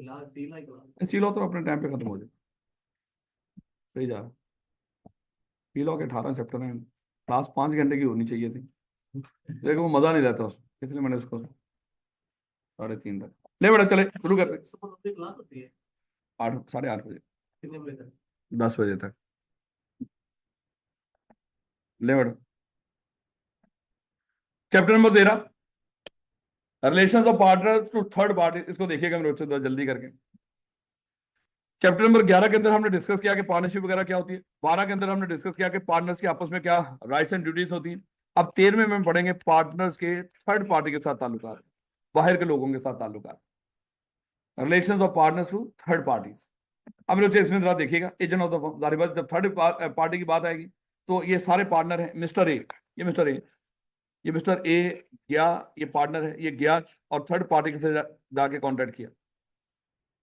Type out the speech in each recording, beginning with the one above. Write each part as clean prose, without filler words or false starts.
सी लो तो अपने टाइम पे खत्म हो जाए। सही जा रहा। पी लो के 18 चैप्टर हैं, क्लास 5 घंटे की होनी चाहिए थी, देखो वो मजा नहीं रहता उसमें, इसलिए मैंने उसको 3:30 तक। ले बेटा चले शुरू करते हैं। 8, 8:30 बजे, 10 बजे तक। ले बेटा, chapter number 13, relations of partners to third party. इसको देखिएगा मेरे बच्चे जल्दी करके। चैप्टर नंबर 11 के अंदर हमने डिस्कस किया कि पार्टनरशिप वगैरह क्या होती है। 12 के अंदर हमने डिस्कस किया कि पार्टनर्स के आपस में क्या राइट्स एंड ड्यूटीज होती हैं। अब 13वें में पढ़ेंगे पार्टनर्स के थर्ड पार्टी के साथ ताल्लुकात, बाहर के लोगों के साथ ताल्लुकात, relations of partners to third parties. अब लोग इसमें जरा देखिएगा, एजेंट ऑफ द फर्म, जाहिर बात जब थर्ड पार्टी की बात आएगी तो ये सारे पार्टनर हैं। मिस्टर ए, ये मिस्टर ए, ये मिस्टर ए गया, ये पार्टनर है, ये गया और थर्ड पार्टी के साथ जाके कॉन्टेक्ट किया।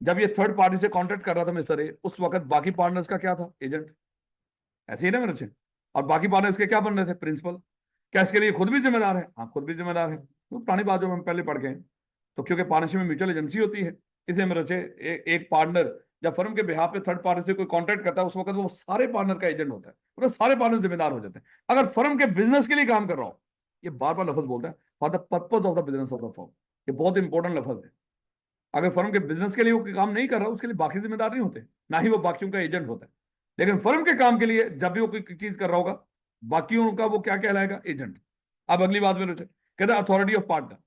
जब ये थर्ड पार्टी से कॉन्टेक्ट कर रहा था मिस्टर ए, उस वक्त बाकी पार्टनर्स का क्या था? एजेंट। ऐसे ही ना मेरे से। और बाकी पार्टनर्स के क्या बन रहे थे? प्रिंसिपल। क्या इसके लिए खुद भी जिम्मेदार है? हाँ, खुद भी जिम्मेदार है। तो पुरानी बात जो हम पहले पढ़ गए। तो क्योंकि पार्टनरशिप में म्यूचुअल एजेंसी होती है, इसलिए मेरे से एक पार्टनर जब फर्म के बिहाफ पे थर्ड पार्टी से कोई कॉन्ट्रैक्ट करता है, उस वक्त वो सारे पार्टनर का एजेंट होता है, मतलब सारे पार्टनर जिम्मेदार हो जाते हैं। अगर फर्म के बिजनेस के लिए काम कर रहा हो, ये बार बार लफ्ज बोलता है, for the purpose of the business of the firm. ये बहुत इंपॉर्टेंट लफ्ज है। अगर फर्म के बिजनेस के लिए वो काम नहीं कर रहा, उसके लिए बाकी जिम्मेदार नहीं होते, ना ही वो बाकियों का एजेंट होता है। लेकिन फर्म के काम के लिए जब भी वो कोई चीज कर रहा होगा, बाकियों का वो क्या कहलाएगा? एजेंट। अब अगली बात में कहते हैं अथॉरिटी ऑफ पार्टनर।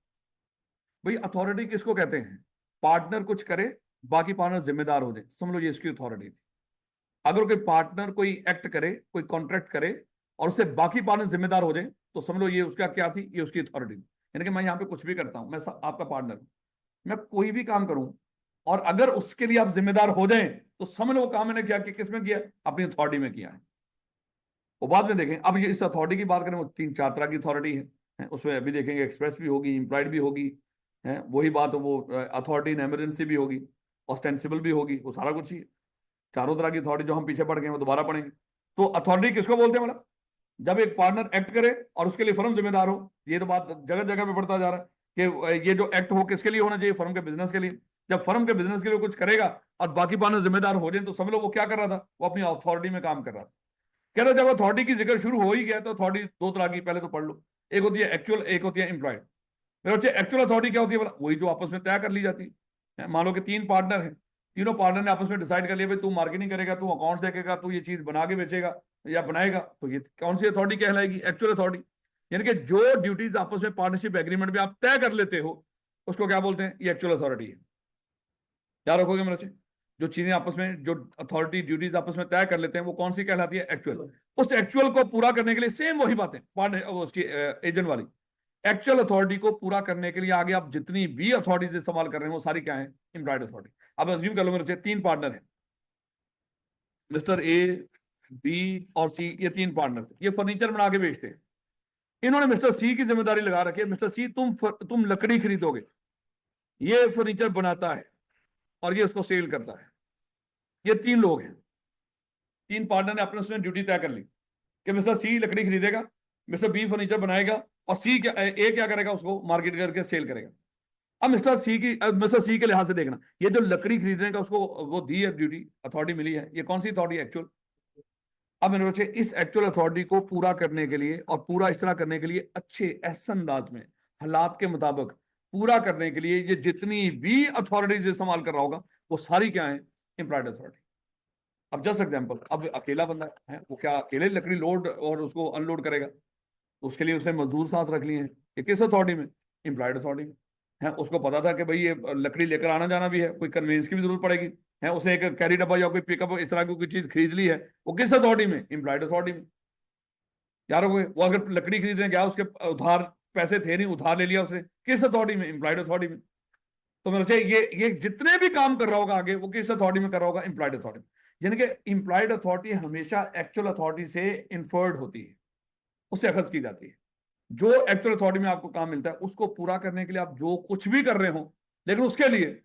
भाई अथॉरिटी किसको कहते हैं? पार्टनर कुछ करे, बाकी पार्टनर जिम्मेदार हो जाए, समझ लो ये इसकी अथॉरिटी थी। अगर कोई पार्टनर कोई एक्ट करे, कोई कॉन्ट्रैक्ट करे और उससे बाकी पार्टनर जिम्मेदार हो जाए, तो समझ लो ये उसका क्या थी? ये उसकी अथॉरिटी थी। यानी कि मैं यहाँ पे कुछ भी करता हूं, मैं आपका पार्टनर हूं, मैं कोई भी काम करूं और अगर उसके लिए आप जिम्मेदार हो जाएं, तो समझ लो वो काम मैंने क्या किया, किसमें किया? अपनी अथॉरिटी में किया है। वो बाद में देखें। अब ये इस अथॉरिटी की बात करें, वो 3-4 तरह की अथॉरिटी है, उसमें अभी देखेंगे एक्सप्रेस भी होगी, इम्प्लॉयड भी होगी, है वही बात, वो अथॉरिटी इन एमरजेंसी भी होगी, ऑस्टेंसिबल भी होगी, वो सारा कुछ ही है। चारों तरह की अथॉरिटी जो हम पीछे पढ़ गए वो दोबारा पढ़ेंगे। तो अथॉरिटी किसको बोलते हैं? मतलब जब एक पार्टनर एक्ट करे और उसके लिए फर्म जिम्मेदार हो। ये तो बात जगह जगह पे पड़ता जा रहा है कि ये जो एक्ट हो किसके लिए होना चाहिए? फर्म के बिजनेस के लिए। जब फर्म के बिजनेस के लिए कुछ करेगा और बाकी पार्टनर जिम्मेदार हो जाए, तो समझ लो वो क्या कर रहा था? वो अपनी अथॉरिटी में काम कर रहा था। कह रहा जब अथॉरिटी की जिक्र शुरू हो ही गया, तो अथॉरिटी दो तरह की, पहले तो पढ़ लो। एक होती है एक्चुअल, एक होती है इंप्लॉयड। मेरे बच्चे एक्चुअल अथॉरिटी क्या होती है? वही जो आपस में तय कर ली जाती है। मान लो कि 3 पार्टनर हैं, तीनों पार्टनर ने आपस में डिसाइड कर लिया, भाई तू मार्केटिंग करेगा, तू अकाउंट्स देखेगा, तू ये चीज बना के बेचेगा या बनाएगा, तो ये कौन सी अथॉरिटी कहलाएगी? Actual authority. यानी कि जो ड्यूटीज आपस में पार्टनरशिप एग्रीमेंट में आप तय कर लेते हो, उसको क्या बोलते हैं? ये एक्चुअल अथॉरिटी है। क्या रखोगे मेरे बच्चे? जो चीजें आपस में, जो अथॉरिटी ड्यूटीज आपस में तय कर लेते हैं, वो कौन सी कहलाती है? एक्चुअल। उस एक्चुअल को पूरा करने के लिए सेम वही बातें उसकी एजेंट वाली। एक्चुअल अथॉरिटी को पूरा करने के लिए आगे आप जितनी भी अथॉरिटीज इस्तेमाल कर रहे हैं, वो सारी क्या है? Employed authority. अब अज्यूम कर लो मेरे 3 पार्टनर हैं, मिस्टर ए, बी और सी, ये 3 पार्टनर। ये फर्नीचर बना के बेचते हैं। इन्होंने मिस्टर सी की जिम्मेदारी लगा रखी है, मिस्टर सी तुम लकड़ी खरीदोगे, ये फर्नीचर बनाता है और ये उसको सेल करता है। ये 3 लोग हैं, 3 पार्टनर ने अपने उसमें ड्यूटी तय कर ली कि मिस्टर सी लकड़ी खरीदेगा, मिस्टर बी फर्नीचर बनाएगा और सी क्या, ए क्या करेगा? उसको मार्केट करके सेल करेगा। अब मिस्टर सी के लिहाज से देखना, ये जो लकड़ी खरीदने का उसको वो दी है ड्यूटी, अथॉरिटी मिली है, ये कौन सी अथॉरिटी? एक्चुअल। अब मेरे बच्चे इस एक्चुअल अथॉरिटी को पूरा करने के लिए और पूरा इस तरह करने के लिए, अच्छे एहसन अंदाज में हालात के मुताबिक पूरा करने के लिए, ये जितनी भी अथॉरिटीज इस्तेमाल कर रहा होगा, वो सारी क्या है? Employed authority. अब जस्ट एग्जाम्पल, अब अकेला बंदा है, वो क्या अकेले लकड़ी लोड और उसको अनलोड करेगा? उसके लिए उसने मजदूर साथ रख लिए हैं। ये किस अथॉरिटी में? एम्प्लॉयड अथॉरिटी में है। उसको पता था कि भाई ये लकड़ी लेकर आना जाना भी है, कोई कन्वेंस की भी जरूरत पड़ेगी, है उसने एक कैरी डब्बा या कोई पिकअप इस तरह की कोई चीज खरीद ली है, वो किस अथॉरिटी में? एम्प्लॉयड अथॉरिटी में। यार वो अगर लकड़ी खरीदने गया, उसके उधार पैसे थे नहीं, उधार ले लिया उसने, किस अथॉरिटी में? एम्प्लॉयड अथॉरिटी में। तो मेरे से ये जितने भी काम कर रहा होगा आगे, वो किस अथॉरिटी में कर रहा होगा? Employed authority. यानी कि एम्प्लॉयड अथॉरिटी हमेशा एक्चुअल अथॉरिटी से इन्फर्ड होती है, उससे अखज की जाती है। जो एक्चुअल अथॉरिटी में आपको काम मिलता है, उसको पूरा करने के लिए आप जो कुछ भी कर रहे हो, लेकिन उसके लिए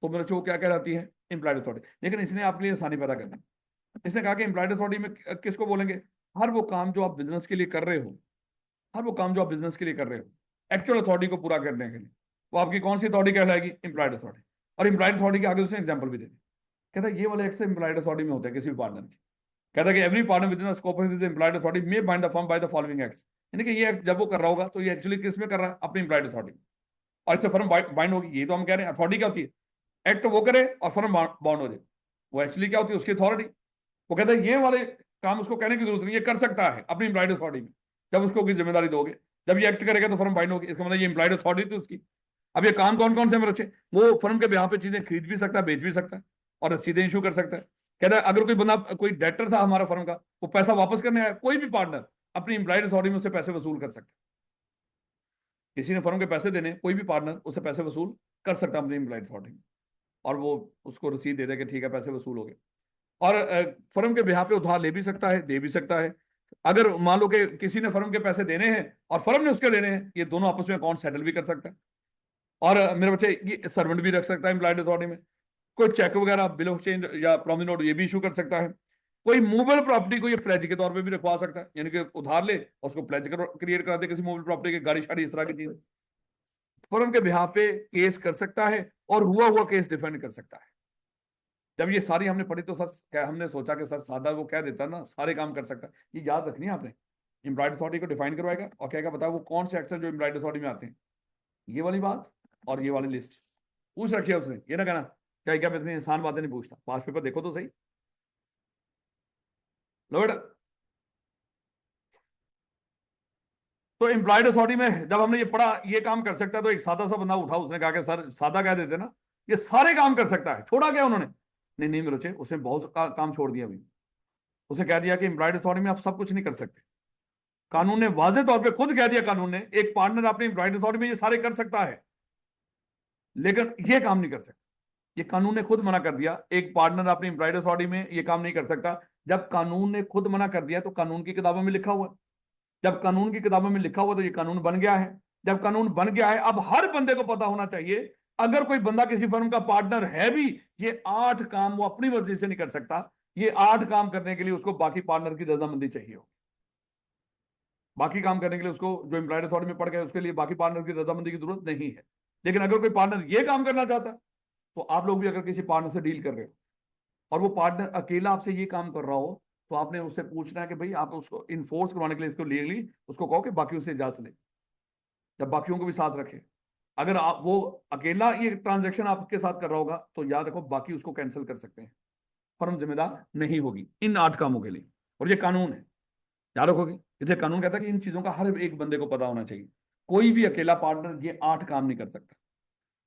तो मेरे को क्या कहलाती है? Employed authority. लेकिन इसने आपके लिए आसानी पैदा करनी। इसने कहा कि एम्प्लॉयड अथॉरिटी में किसको बोलेंगे? हर वो काम जो आप बिजनेस के लिए कर रहे हो, हर वो काम जो आप बिजनेस के लिए कर रहे हो, एक्चुअल अथॉरिटी को पूरा करने के लिए, वो आपकी कौन सी अथॉरिटी कहलाएगी? Employed authority. और इम्प्लॉयड अथॉरिटी के आगे उसने एग्जाम्पल भी दे दिया। कहता है ये वाले एक्ट से इम्प्लॉयड अथॉरिटी में होता है किसी भी पार्टनर की। कहता है कि every partner with in the scope of his employed authority may bind the firm by the following acts. यानी कि ये एक्ट जब वो कर रहा होगा तो ये एक्चुअली किस में कर रहा है, अपनी एम्प्लॉयड अथॉरिटी, और इससे फर्म बाइंड होगी। ये तो हम कह रहे हैं अथॉरिटी क्या होती है, एक्ट वो करे और फर्म बाउंड हो जाए, वो एक्चुअली क्या होती है, उसकी अथॉरिटी। वो कहता है ये वाले काम उसको कहने की जरूरत नहीं, ये कर सकता है अपनी एम्प्लॉयड अथॉरिटी में, जब उसको कोई जिम्मेदारी दोगे। जब ये एक्ट करेगा तो फर्म बाइंड होगी, इसका मतलब ये एम्प्लॉयड अथॉरिटी थी उसकी। अब ये काम कौन कौन से में रचे, वो फर्म के बिहाफ पे चीजें खरीद भी सकता है, बेच भी सकता है, और सीधे इशू कर सकता है। कहता है अगर कोई बंदा, कोई डेटर था हमारा फर्म का, वो पैसा वापस करने आया, कोई भी पार्टनर अपनी एम्प्लॉयड अथॉरिटी में उससे पैसे वसूल कर सकता है। किसी ने फर्म के पैसे देने, कोई भी पार्टनर उससे पैसे वसूल कर सकता है अपनी एम्प्लॉयड अथॉरिटी में, और वो उसको रसीद दे दे कि ठीक है पैसे वसूल हो गए। और फर्म के बिहाफ पे उधार ले भी सकता है, दे भी सकता है। अगर मान लो कि किसी ने फर्म के पैसे देने हैं और फर्म ने उसके देने हैं, ये दोनों आपस में अकाउंट सेटल भी कर सकता है। और मेरे बच्चे ये सर्वेंट भी रख सकता है एम्प्लॉयड अथॉरिटी में। कोई चेक वगैरह, बिल ऑफ चेंज या प्रॉमिस नोट, ये भी इशू कर सकता है। कोई मूवेबल प्रॉपर्टी को ये प्लेज के तौर पे भी रखवा सकता है, यानी कि उधार ले और उसको प्लेज क्रिएट करा दे किसी मूवेबल प्रॉपर्टी की, गाड़ी शाड़ी इस तरह की चीज, फर्म के बिहाफ पे केस कर सकता है और हुआ हुआ केस डिफेंड कर सकता है। जब ये सारी हमने पढ़ी तो सर क्या हमने सोचा कि सर सादा वो कह देता ना सारे काम कर सकता है, ये याद रखनी है आपने। एम्प्लॉयड अथॉरिटी को डिफाइन करवाएगा और कहेगा बताओ वो कौन से एक्शन जो एम्प्लॉयड अथॉरिटी में आते हैं, ये वाली बात और ये वाली लिस्ट पूछ रखी है उसने। ये ना कहना क्या क्या मैं इतनी आसान बातें नहीं पूछता, पास पेपर देखो तो सही। लो बेटा, तो एम्प्लॉयड अथॉरिटी में जब हमने ये पढ़ा ये काम कर सकता है, तो एक सादा सा बंदा उठा, उसने कहा कि सर सादा कह देते ना, ये सारे काम कर सकता है, छोड़ा क्या उन्होंने? नहीं नहीं मेरे बच्चे, उसने बहुत काम छोड़ दिया अभी। उसे कह दिया कि एम्प्लॉयड अथॉरिटी में आप सब कुछ नहीं कर सकते। कानून ने वाजे तौर पे खुद कह दिया, कानून ने, एक पार्टनर अपनी एम्प्लॉयड अथॉरिटी में ये सारे कर सकता है, लेकिन ये काम नहीं कर सकता। ये कानून ने खुद मना कर दिया, एक पार्टनर अपनी एम्प्लॉयड अथॉरिटी में ये काम नहीं कर सकता। जब कानून ने खुद मना कर दिया तो कानून की किताबों में लिखा हुआ है। जब कानून की किताबों में लिखा हुआ तो ये कानून बन गया है। जब कानून बन गया है, अब हर बंदे को पता होना चाहिए, अगर कोई बंदा किसी फर्म का पार्टनर है भी, ये 8 काम वो अपनी मर्जी से नहीं कर सकता। ये 8 काम करने के लिए उसको बाकी पार्टनर की रजामंदी चाहिए हो। बाकी काम करने के लिए उसको, जो एम्प्लॉयड अथॉरिटी में पड़ गया, उसके लिए बाकी पार्टनर की रजामंदी की जरूरत नहीं है। लेकिन अगर कोई पार्टनर ये काम करना चाहता है, तो आप लोग भी अगर किसी पार्टनर से डील कर रहे हो और वो पार्टनर अकेला आपसे ये काम कर रहा हो, तो आपने उससे पूछना है कि भाई आप उसको इन्फोर्स करवाने के लिए इसको लीगली उसको कहो कि बाकियों से इजाजत ले, जब बाकियों को भी साथ रखे। अगर आप वो अकेला ये ट्रांजेक्शन आपके साथ कर रहा होगा, तो याद रखो बाकी उसको कैंसिल कर सकते हैं, फर्म जिम्मेदार नहीं होगी इन 8 कामों के लिए। और ये कानून है, याद रखोगे। इसे कानून कहता है कि इन चीजों का हर एक बंदे को पता होना चाहिए। कोई भी अकेला पार्टनर ये 8 काम नहीं कर सकता।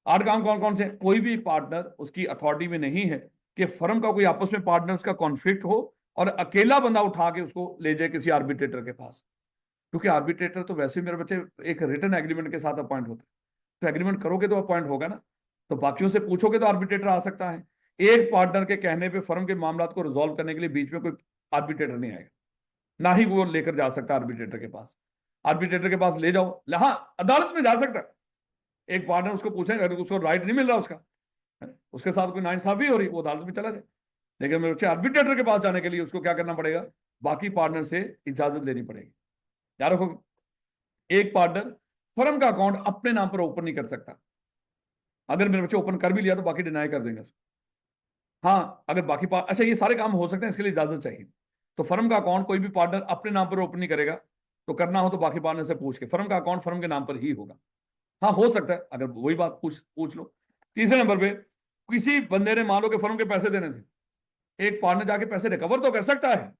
8 काम कौन कौन से? कोई भी पार्टनर उसकी अथॉरिटी में नहीं है कि फर्म का कोई आपस में पार्टनर्स का कॉन्फ्लिक्ट हो और अकेला बंदा उठा के उसको ले जाए किसी आर्बिट्रेटर के पास। क्योंकि आर्बिट्रेटर तो वैसे ही मेरे बच्चे एक रिटर्न एग्रीमेंट के साथ अपॉइंट होता है, तो एग्रीमेंट करोगे तो अपॉइंट होगा ना, तो बाकियों से पूछोगे तो आर्बिट्रेटर आ सकता है। एक पार्टनर के कहने पे फर्म के मामला को रिजॉल्व करने के लिए बीच में कोई आर्बिट्रेटर नहीं आएगा, ना ही वो लेकर जा सकता आर्बिट्रेटर के पास। आर्बिट्रेटर के पास ले जाओ, हाँ अदालत में जा सकता है। एक पार्टनर उसको पूछेगा, अगर उसको राइट नहीं मिल रहा उसका, उसके साथ कोई नाइंसाफी हो रही, वो अदालत में चला जाए। लेकिन मेरे बच्चे आर्बिट्रेटर के पास जाने के लिए उसको क्या करना पड़ेगा? बाकी पार्टनर से इजाजत लेनी पड़ेगी। याद रखो, एक पार्टनर फर्म का अकाउंट अपने नाम पर ओपन नहीं कर सकता। अगर मेरे बच्चे ओपन कर भी लिया तो बाकी डिनाई कर देंगे उसको। हाँ अगर बाकी अच्छा ये सारे काम हो सकते हैं, इसके लिए इजाजत चाहिए। तो फर्म का अकाउंट कोई भी पार्टनर अपने नाम पर ओपन नहीं करेगा, तो करना हो तो बाकी पार्टनर से पूछ के, फर्म का अकाउंट फर्म के नाम पर ही होगा। हाँ हो सकता है, अगर वही बात पूछ पूछ लो। तीसरे नंबर पे, किसी बंदे ने मान लो कि फर्म के पैसे देने थे, एक पार्टनर जाके पैसे रिकवर तो कर सकता है,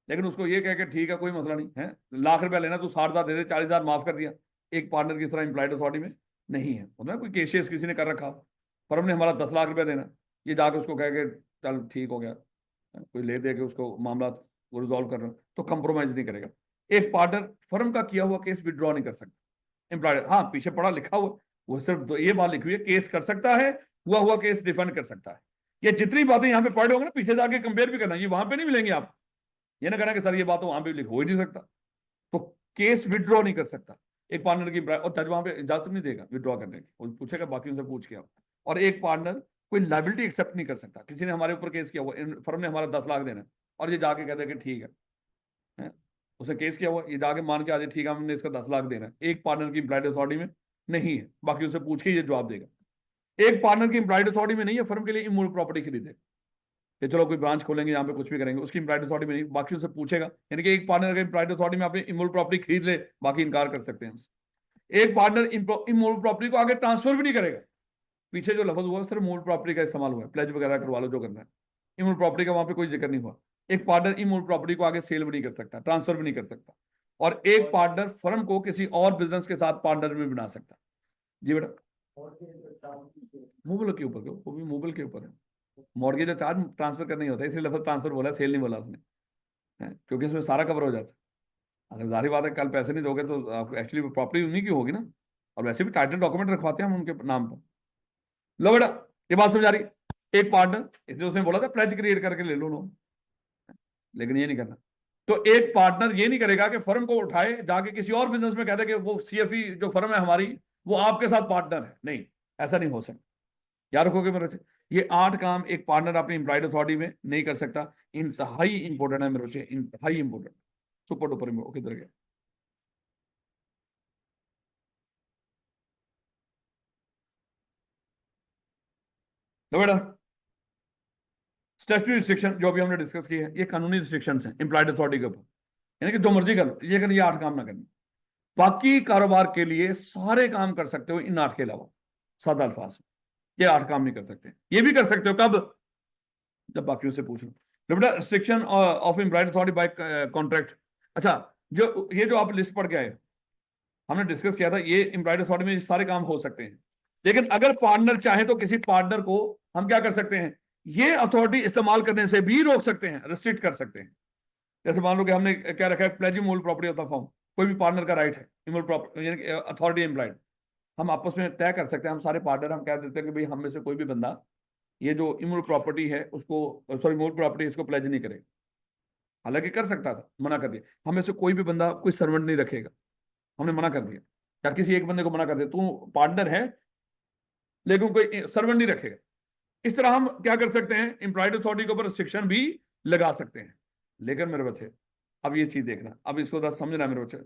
लेकिन उसको ये कह के ठीक है कोई मसला नहीं है, ₹1,00,000 लेना तू 60,000 दे दे, 40,000 माफ कर दिया। एक पार्टनर की इस तरह एम्प्लॉयड अथॉरिटी में नहीं है, होता है कोई केसेस किसी ने कर रखा, फर्म ने हमारा ₹10,00,000 देना, ये जाके उसको कह के चल ठीक हो गया, कोई ले दे के उसको मामला वो रिजॉल्व कर रहे हो, तो कंप्रोमाइज नहीं करेगा। एक पार्टनर फर्म का किया हुआ केस विड्रॉ नहीं कर सकता एम्प्लॉयड, हाँ पीछे पढ़ा लिखा हुआ, वो सिर्फ ये बात लिखी हुई है, केस कर सकता है, हुआ हुआ केस डिफेंड कर सकता है। ये जितनी बातें यहाँ पे पढ़े होंगे ना, पीछे जाके कंपेयर भी करना, ये वहां पे नहीं मिलेंगे आप। ये ना कहना कि सर ये बात तो वहां पे लिख हो ही नहीं सकता। तो केस विड्रॉ नहीं कर सकता एक पार्टनर की, और जज वहां पे इजाजत नहीं देगा विड्रॉ करने की, वो पूछेगा बाकी उनसे पूछ के आप। और एक पार्टनर कोई लाइबिलिटी एक्सेप्ट नहीं कर सकता। किसी ने हमारे ऊपर केस किया हुआ, फर्म ने हमारा 10 लाख देना है, और ये जाके कहते हैं कि ठीक है, उसने केस किया हुआ, ये जाके मान के आ जाए ठीक है हमने इसका 10 लाख देना है, एक पार्टनर की एम्प्लॉयड अथॉरिटी में नहीं है, बाकी उसे पूछ के ये जवाब देगा। एक पार्टनर की इम्प्लॉयड अथॉरिटी में नहीं है फर्म के लिए इमूवेबल प्रॉपर्टी खरीदे कि चलो कोई ब्रांच खोलेंगे यहाँ पे कुछ भी करेंगे, उसकी इम्प्लॉयड अथॉरिटी में नहीं, बाकी उसे पूछेगा। यानी कि एक पार्टनर अगर इम्प्लॉयड अथॉरिटी में अपनी इमूवेबल प्रॉपर्टी खरीद ले, बाकी इनकार कर सकते हैं उससे। एक पार्टनर इमूवेबल प्रॉपर्टी को आगे ट्रांसफर भी नहीं करेगा। पीछे जो लफ्ज हुआ सिर्फ मूल प्रॉपर्टी का इस्तेमाल हुआ है, प्लेज वगैरह करवा लो जो करना है, इमूवेबल प्रॉपर्टी का वहां पे कोई जिक्र नहीं हुआ। एक पार्टनर इमूवेबल प्रॉपर्टी को आगे सेल भी नहीं कर सकता, ट्रांसफर भी नहीं कर सकता, और एक पार्टनर फर्म को किसी और बिजनेस के साथ पार्टनर भी बना सकता। जी बेटा, मूवेबल के ऊपर, वो भी मूवेबल के ऊपर है। मॉर्गेज और चार्ज ट्रांसफर करना ही होता है, इसलिए लफ्ज ट्रांसफर बोला, सेल नहीं बोला उसने, क्योंकि इसमें सारा कवर हो जाता है। अगर जाहिर बात है कल पैसे नहीं दोगे तो एक्चुअली प्रॉपर्टी उन्हीं की होगी ना, और वैसे भी टाइटल डॉक्यूमेंट रखवाते हैं हम उनके नाम पर। लो बेटा, ये बात समझ आ रही है? एक पार्टनर, इसलिए उसने बोला था प्लेज क्रिएट करके ले लो लोन, लेकिन ये नहीं करना। तो एक पार्टनर ये नहीं करेगा कि फर्म को उठाए जाके किसी और बिजनेस में कहते कि वो सीएफई जो फर्म है हमारी वो आपके साथ पार्टनर है, नहीं, ऐसा नहीं हो सकता। याद रखोगे मेरे बच्चे, ये 8 काम एक पार्टनर अपनी एम्प्लॉयड अथॉरिटी में नहीं कर सकता। इंतहाई इंपॉर्टेंट है मेरे बच्चे, इंतहाई इंपॉर्टेंट, सुपर डुपर किधर गया। तो बेटा, स्टैट्यूटरी रिस्ट्रिक्शन जो अभी हमने डिस्कस की है, ये कानूनी रिस्ट्रिक्शंस हैं एम्प्लॉयड अथॉरिटी के ऊपर, यानी कि जो मर्जी कर लो, ये कर, ये 8 काम ना करना। बाकी कारोबार के लिए सारे काम कर सकते हो इन 8 के अलावा, सादा अल्फाज में, ये 8 काम नहीं कर सकते। ये भी कर सकते हो कब, जब बाकियों से पूछ लो। तो बेटा, restriction of employed authority bye contract. अच्छा, जो ये जो आप लिस्ट पढ़ के आए, हमने डिस्कस किया था, ये एम्प्लॉयड अथॉरिटी में सारे काम हो सकते हैं, लेकिन अगर पार्टनर चाहे तो किसी पार्टनर को हम क्या कर सकते हैं, ये अथॉरिटी इस्तेमाल करने से भी रोक सकते हैं, रिस्ट्रिक्ट कर सकते हैं। जैसे मान लो कि हमने क्या रखा है, प्लेजिंग मूल प्रॉपर्टी ऑफ द फर्म, कोई भी पार्टनर का राइट है इमूल प्रॉपर्टी, यानी अथॉरिटी एम्प्लॉयड, हम आपस में तय कर सकते हैं, हम सारे पार्टनर हम कह देते हैं कि भाई हम में से कोई भी बंदा ये जो इमूल प्रॉपर्टी है उसको, सॉरी मूल प्रॉपर्टी, इसको प्लेज नहीं करेगा। हालांकि कर सकता था, मना कर दिया। हम में से कोई भी बंदा कोई सर्वेंट नहीं रखेगा, हमने मना कर दिया, या किसी एक बंदे को मना कर दिया, तू पार्टनर है लेकिन कोई सर्वेंट नहीं रखेगा। इस तरह हम क्या कर सकते हैं, एम्प्लॉयड अथॉरिटी के ऊपर रिस्ट्रिक्शन भी लगा सकते हैं। लेकिन मेरे बच्चे, अब ये चीज देखना, अब इसको थोड़ा समझना मेरे बच्चे।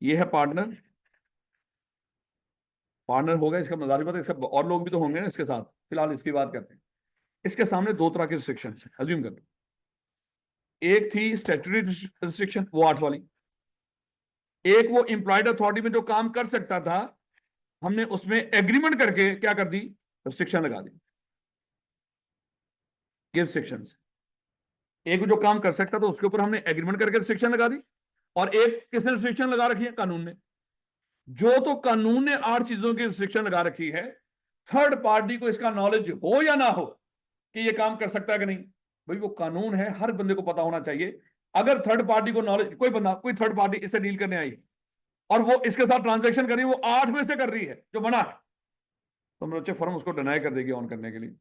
ये है पार्टनर, पार्टनर होगा, इसका मजारी बात है, इसका और लोग भी तो होंगे ना इसके साथ, फिलहाल इसकी बात करते हैं। इसके सामने 2 तरह के रिस्ट्रिक्शन है, अज्यूम कर लो। एक थी स्टैट्यूटरी रिस्ट्रिक्शन, वो 8 वाली। एक वो एम्प्लॉयड अथॉरिटी में जो काम कर सकता था, हमने उसमें एग्रीमेंट करके क्या कर दी, रिस्ट्रिक्शन लगा दी। ये रिस्ट्रिक्शन, एक जो काम कर सकता था उसके ऊपर हमने एग्रीमेंट करके रिस्ट्रिक्शन लगा दी, और एक किसने रिस्ट्रिक्शन लगा रखी है, कानून ने। जो तो कानून ने 8 चीजों की रिस्ट्रिक्शन लगा रखी है, थर्ड पार्टी को इसका नॉलेज हो या ना हो कि ये काम कर सकता है कि नहीं, भाई वो कानून है, हर बंदे को पता होना चाहिए। अगर थर्ड पार्टी को नॉलेज, कोई बंदा, कोई थर्ड पार्टी इससे डील करने आई और वो इसके साथ ट्रांजेक्शन कर रही है, वो 8 में से कर रही है जो बना है, तो मेरे बच्चे फर्म उसको डिनाई कर देगी ऑन करने के लिए।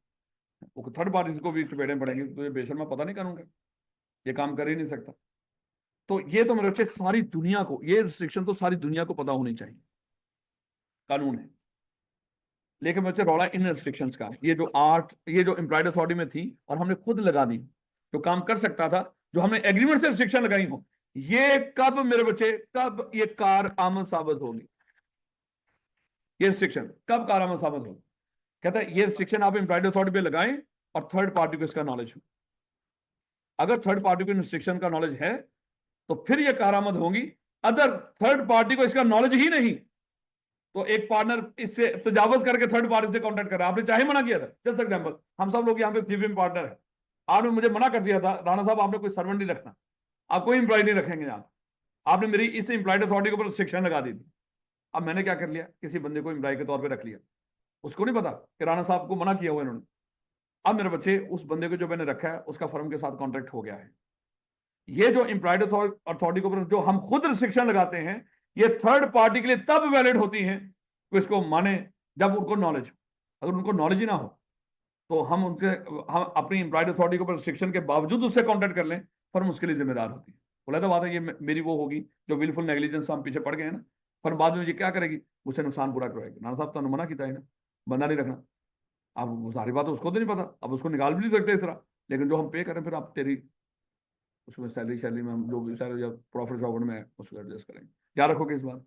वो थर्ड पार्टी को भी चपेड़े पड़ेंगे, तो ये बेशर्मा पता नहीं कानून का, ये काम कर ही नहीं सकता। तो ये तो मेरे बच्चे सारी दुनिया को, ये रिस्ट्रिक्शन तो सारी दुनिया को पता होनी चाहिए, कानून है। लेकिन बच्चे रौला इन रिस्ट्रिक्शंस का, ये जो 8, ये जो एम्प्लॉयड अथॉरिटी में थी और हमने खुद लगा दी, जो काम कर सकता था, जो हमने एग्रीमेंट से रिस्ट्रिक्शन लगाई हो, ये कब मेरे बच्चे, कब ये कार आमद साबित होगी, ये रिस्ट्रिक्शन कब कार आमद साबित होगी। कहता है ये रिस्ट्रिक्शन आप एम्प्लॉयड अथॉरिटी पे लगाएं और थर्ड पार्टी को इसका नॉलेज हो। अगर थर्ड पार्टी को रिस्ट्रिक्शन का नॉलेज है तो फिर ये कारामद होगी। अगर थर्ड पार्टी को इसका नॉलेज ही नहीं, तो एक पार्टनर इससे तजावज करके थर्ड पार्टी से कॉन्टेक्ट कर रहा है, आपने चाहे मना किया था, जस्ट एग्जांपल, हम सब लोग यहाँ पे सीवी में पार्टनर है, आपने मुझे मना कर दिया था, राणा साहब आपने कोई सर्वेंट नहीं रखना, आप कोई इंप्लॉय नहीं रखेंगे यहाँ, आपने मेरी इस इंप्लॉयड अथॉरिटी के ऊपर रिस्ट्रिक्शन लगा दी थी। अब मैंने क्या कर लिया, किसी बंदे को इंप्लॉय के तौर पर रख लिया, उसको नहीं पता कि राणा साहब को मना किया हुआ इन्होंने। अब मेरे बच्चे, उस बंदे को जो मैंने रखा है उसका फर्म के साथ कॉन्ट्रैक्ट हो गया है। ये जो एम्प्लॉयड अथॉरिटी के ऊपर जो हम खुद रिस्ट्रिक्शन लगाते हैं, ये थर्ड पार्टी के लिए तब वैलिड होती हैं तो इसको माने जब उनको नॉलेज, अगर उनको नॉलेज ही ना हो तो हम उनसे, हम अपनी एम्प्लॉयड अथॉरिटी के ऊपर रिस्ट्रिक्शन के बावजूद उससे कॉन्टैक्ट कर लें, फर्म उसके लिए जिम्मेदार होती है। बोला तो बात है, ये मेरी वो होगी जो विलफुल नेग्लिजेंस हम पीछे पड़ गए हैं ना, फर्म बाद में ये क्या करेगी, मुझसे नुकसान पूरा करवाएगी, नाना साहब तो मना किया है ना, बंदा नहीं रखना। अब सारी बात उसको तो नहीं पता, अब उसको निकाल भी नहीं सकते इस तरह, लेकिन जो हम पे करें फिर आप तेरी उसमें सैलरी में हम जो भी सैलरी या प्रॉफिट प्रॉफिट में उसको एडजस्ट करेंगे। याद रखोगे इस बात।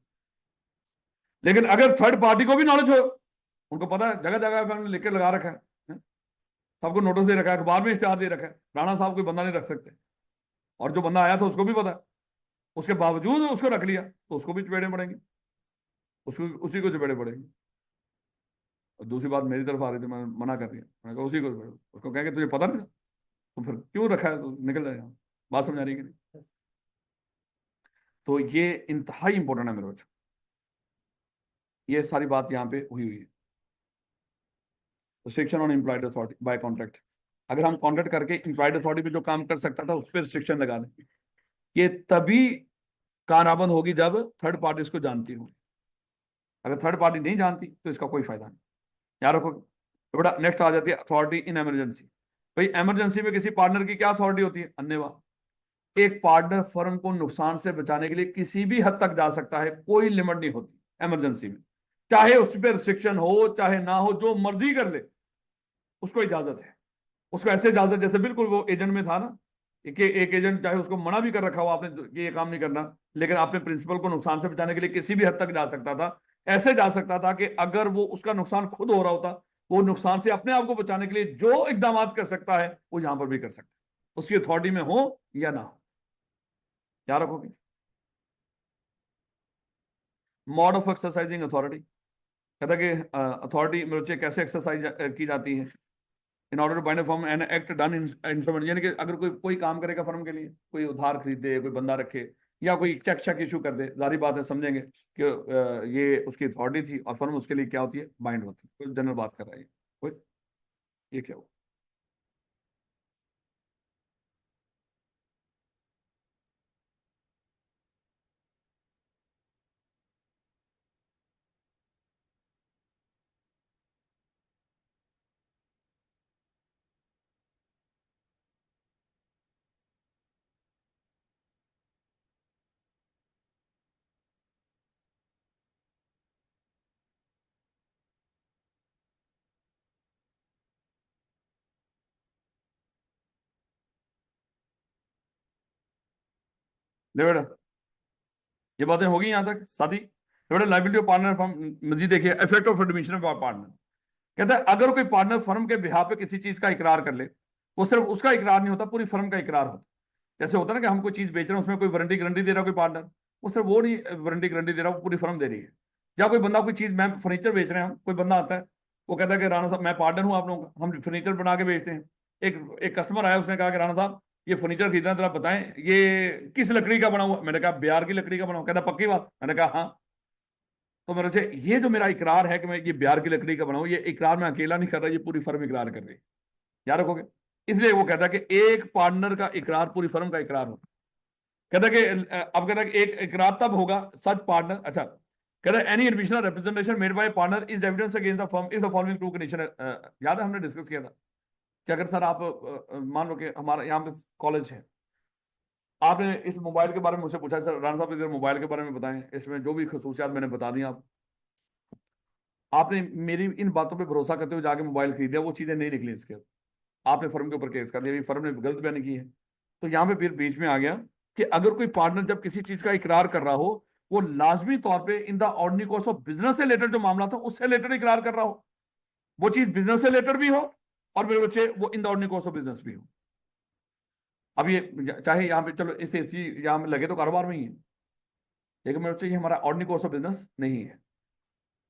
लेकिन अगर थर्ड पार्टी को भी नॉलेज हो, उनको पता है, जगह जगह पे हमने लिख के लगा रखा है, सबको नोटिस दे रखा है, अखबार में इश्तेहार दे रखा है, राणा साहब कोई बंदा नहीं रख सकते, और जो बंदा आया था उसको भी पता है, उसके बावजूद उसको रख लिया, तो उसको भी चपेड़े पड़ेंगे, उसको उसी को चपेड़े पड़ेंगे। और दूसरी बात मेरी तरफ आ रही थी, मैं मना कर दिया, मैंने कहा उसी को चपेड़ो, उसको कहेंगे तुझे पता नहीं था, तो फिर क्यों रखा है, तो निकल जाएगा। बात समझ आ रही है कि नहीं? तो ये इंतहाई इंपॉर्टेंट है मेरे बच्चों, ये सारी बात यहाँ पे हुई हुई है। Restriction on employed authority bye contract, अगर हम कॉन्ट्रैक्ट करके एम्प्लॉयड अथॉरिटी पे जो काम कर सकता था उस पर रिस्ट्रिक्शन लगा दें, ये तभी कारआमद होगी जब थर्ड पार्टी इसको जानती हो। अगर थर्ड पार्टी नहीं जानती तो इसका कोई फायदा नहीं। याद रखो बेटा। नेक्स्ट आ जाती है अथॉरिटी इन इमरजेंसी। भाई इमरजेंसी में किसी पार्टनर की क्या अथॉरिटी होती है? अन्यवा। एक पार्टनर फर्म को नुकसान से बचाने के लिए किसी भी हद तक जा सकता है, कोई लिमिट नहीं होती इमरजेंसी में, चाहे उस पर रिस्ट्रिक्शन हो चाहे ना हो, जो मर्जी कर ले उसको इजाजत है। उसको ऐसे इजाजत जैसे बिल्कुल वो एजेंट में था ना, कि एक एजेंट चाहे उसको मना भी कर रखा हो आपने कि ये काम नहीं करना, लेकिन आपने प्रिंसिपल को नुकसान से बचाने के लिए किसी भी हद तक जा सकता था। ऐसे जा सकता था कि अगर वो उसका नुकसान खुद हो रहा होता, वो नुकसान से अपने आप को बचाने के लिए जो इकदाम कर सकता है वो यहां पर भी कर सकता है, उसकी अथॉरिटी में हो या ना हो। क्या रखोगे? मोड ऑफ एक्सरसाइजिंग अथॉरिटी, कहता है कि अथॉरिटी में कैसे एक्सरसाइज की जाती है। In order to bind firm an act done in instrument, यानी कि अगर कोई कोई काम करेगा फर्म के लिए, कोई उधार खरीदे, कोई बंदा रखे, या कोई चेक शेक इशू कर दे, जारी बात है समझेंगे कि ये उसकी अथॉरिटी थी और फर्म उसके लिए क्या होती है? बाइंड होती है। कोई जनरल बात कर रहा है कोई, ये क्या हो? ले बेटा, ये बातें होगी यहां तक साथी। ले बेटा, लाइबिलिटी ऑफ पार्टनर फर्म, मजीद देखिए effect of admission of partner. कहता है अगर कोई पार्टनर फर्म के बिहाफ पे किसी चीज का इकरार कर ले, वो सिर्फ उसका इकरार नहीं होता, पूरी फर्म का इकरार होता। जैसे होता है ना कि हम कोई चीज बेच रहे हैं, उसमें कोई वारंटी गारंटी दे रहा है कोई पार्टनर, वो सिर्फ वो नहीं वारंटी गारंटी दे रहा, वो पूरी फर्म दे रही है। या कोई बंदा कोई चीज, मैं फर्नीचर बेच रहे हैं, हम कोई बंदा आता है, वो कहता है कि राणा साहब मैं पार्टनर हूँ आप लोगों का, हम फर्नीचर बना के बेचते हैं। एक एक कस्टमर आया, उसने कहा कि राणा साहब ये फर्नीचर खरीदना है, जरा बताएं ये किस लकड़ी का बना हुआ। मैंने कहा बिहार की लकड़ी का बना हुआ। कहता पक्की बात? मैंने कहा हाँ। तो मेरे से ये जो मेरा इकरार है कि मैं ये बिहार की लकड़ी का बना हूं, ये इकरार मैं अकेला नहीं कर रहा, ये पूरी फर्म इकरार कर रही है। याद रखोगे। इसलिए वो कहता है कि एक पार्टनर का इकरार पूरी फर्म का इकरार होता है। कहता है कि अब कहता है कि एक इकरार तब होगा सच पार्टनर, अच्छा कहता है any admissional representation made by partner is evidence against the firm if the following two condition. याद है हमने डिस्कस किया था कि अगर सर आप मान लो कि हमारा यहाँ पे कॉलेज है, आपने इस मोबाइल के बारे में मुझसे पूछा, सर राणा साहब इधर मोबाइल के बारे में बताएं, इसमें जो भी खसूसियात मैंने बता दी आप, आपने मेरी इन बातों पे भरोसा करते हुए जाके मोबाइल खरीद लिया, वो चीजें नहीं निकली इसके, आपने फर्म के ऊपर केस कर दिया, फर्म ने गलत बयानी की है। तो यहाँ पे फिर बीच में आ गया कि अगर कोई पार्टनर जब किसी चीज का इकरार कर रहा हो, वो लाजमी तौर पे in the ordinary course of business से रिलेटेड जो मामला था उससे रिलेटेड इकरार कर रहा हो, वो चीज बिजनेस से रिलेटेड भी हो, और मेरे बच्चे वो in the ordinary course of business भी हो। अब ये चाहे यहाँ पे चलो इसे इसी यहाँ में लगे तो कारोबार में ही है, लेकिन मेरे बच्चे ये हमारा ऑर्डिनरी कोर्स ऑफ बिजनेस नहीं है।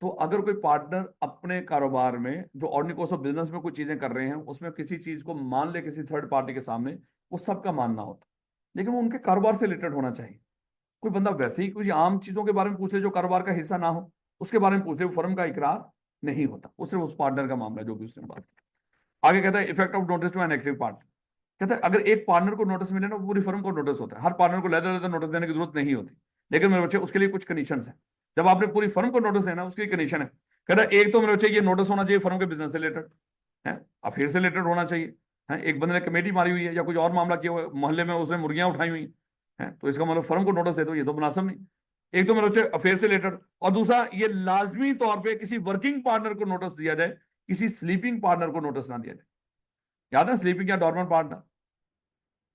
तो अगर कोई पार्टनर अपने कारोबार में जो ऑर्डिनरी कोर्स ऑफ बिजनेस में कुछ चीजें कर रहे हैं, उसमें किसी चीज को मान ले किसी थर्ड पार्टी के सामने, वो सबका मानना होता, लेकिन वो उनके कारोबार से रिलेटेड होना चाहिए। कोई बंदा वैसे ही कुछ आम चीजों के बारे में पूछ ले जो कारोबार का हिस्सा ना हो, उसके बारे में पूछ ले, वो फर्म का इकरार नहीं होता, वो सिर्फ उस पार्टनर का मामला है जो भी उसने बात की। आगे कहता है effect of notice to an active partner. कहता है अगर एक पार्टनर को नोटिस मिले ना, पूरी फर्म को नोटिस होता है, हर पार्टनर को लेटर लेटर नोटिस देने की जरूरत नहीं होती, लेकिन मेरे बच्चे उसके लिए कुछ कंडीशन है। जब आपने पूरी फर्म को नोटिस देना, उसकी कंडीशन है। कहता है एक तो मेरे बच्चे ये नोटिस होना चाहिए फर्म के बिजनेस से रिलेटेड है, अफेयर से रिलेटेड होना चाहिए है। एक बंदे ने कमेटी मारी हुई है या कुछ और मामला किया हुआ है, मोहल्ले में उसने मुर्गियां उठाई हुई है, तो इसका मतलब फर्म को नोटिस दे दो, ये तो मुनासिब नहीं। एक तो मेरे बच्चे अफेयर से रिलेटेड, और दूसरा ये लाजमी तौर पर किसी वर्किंग पार्टनर को नोटिस दिया जाए, किसी स्लीपिंग पार्टनर को नोटिस ना दिया जाए। याद है स्लीपिंग या डॉर्मेंट पार्टनर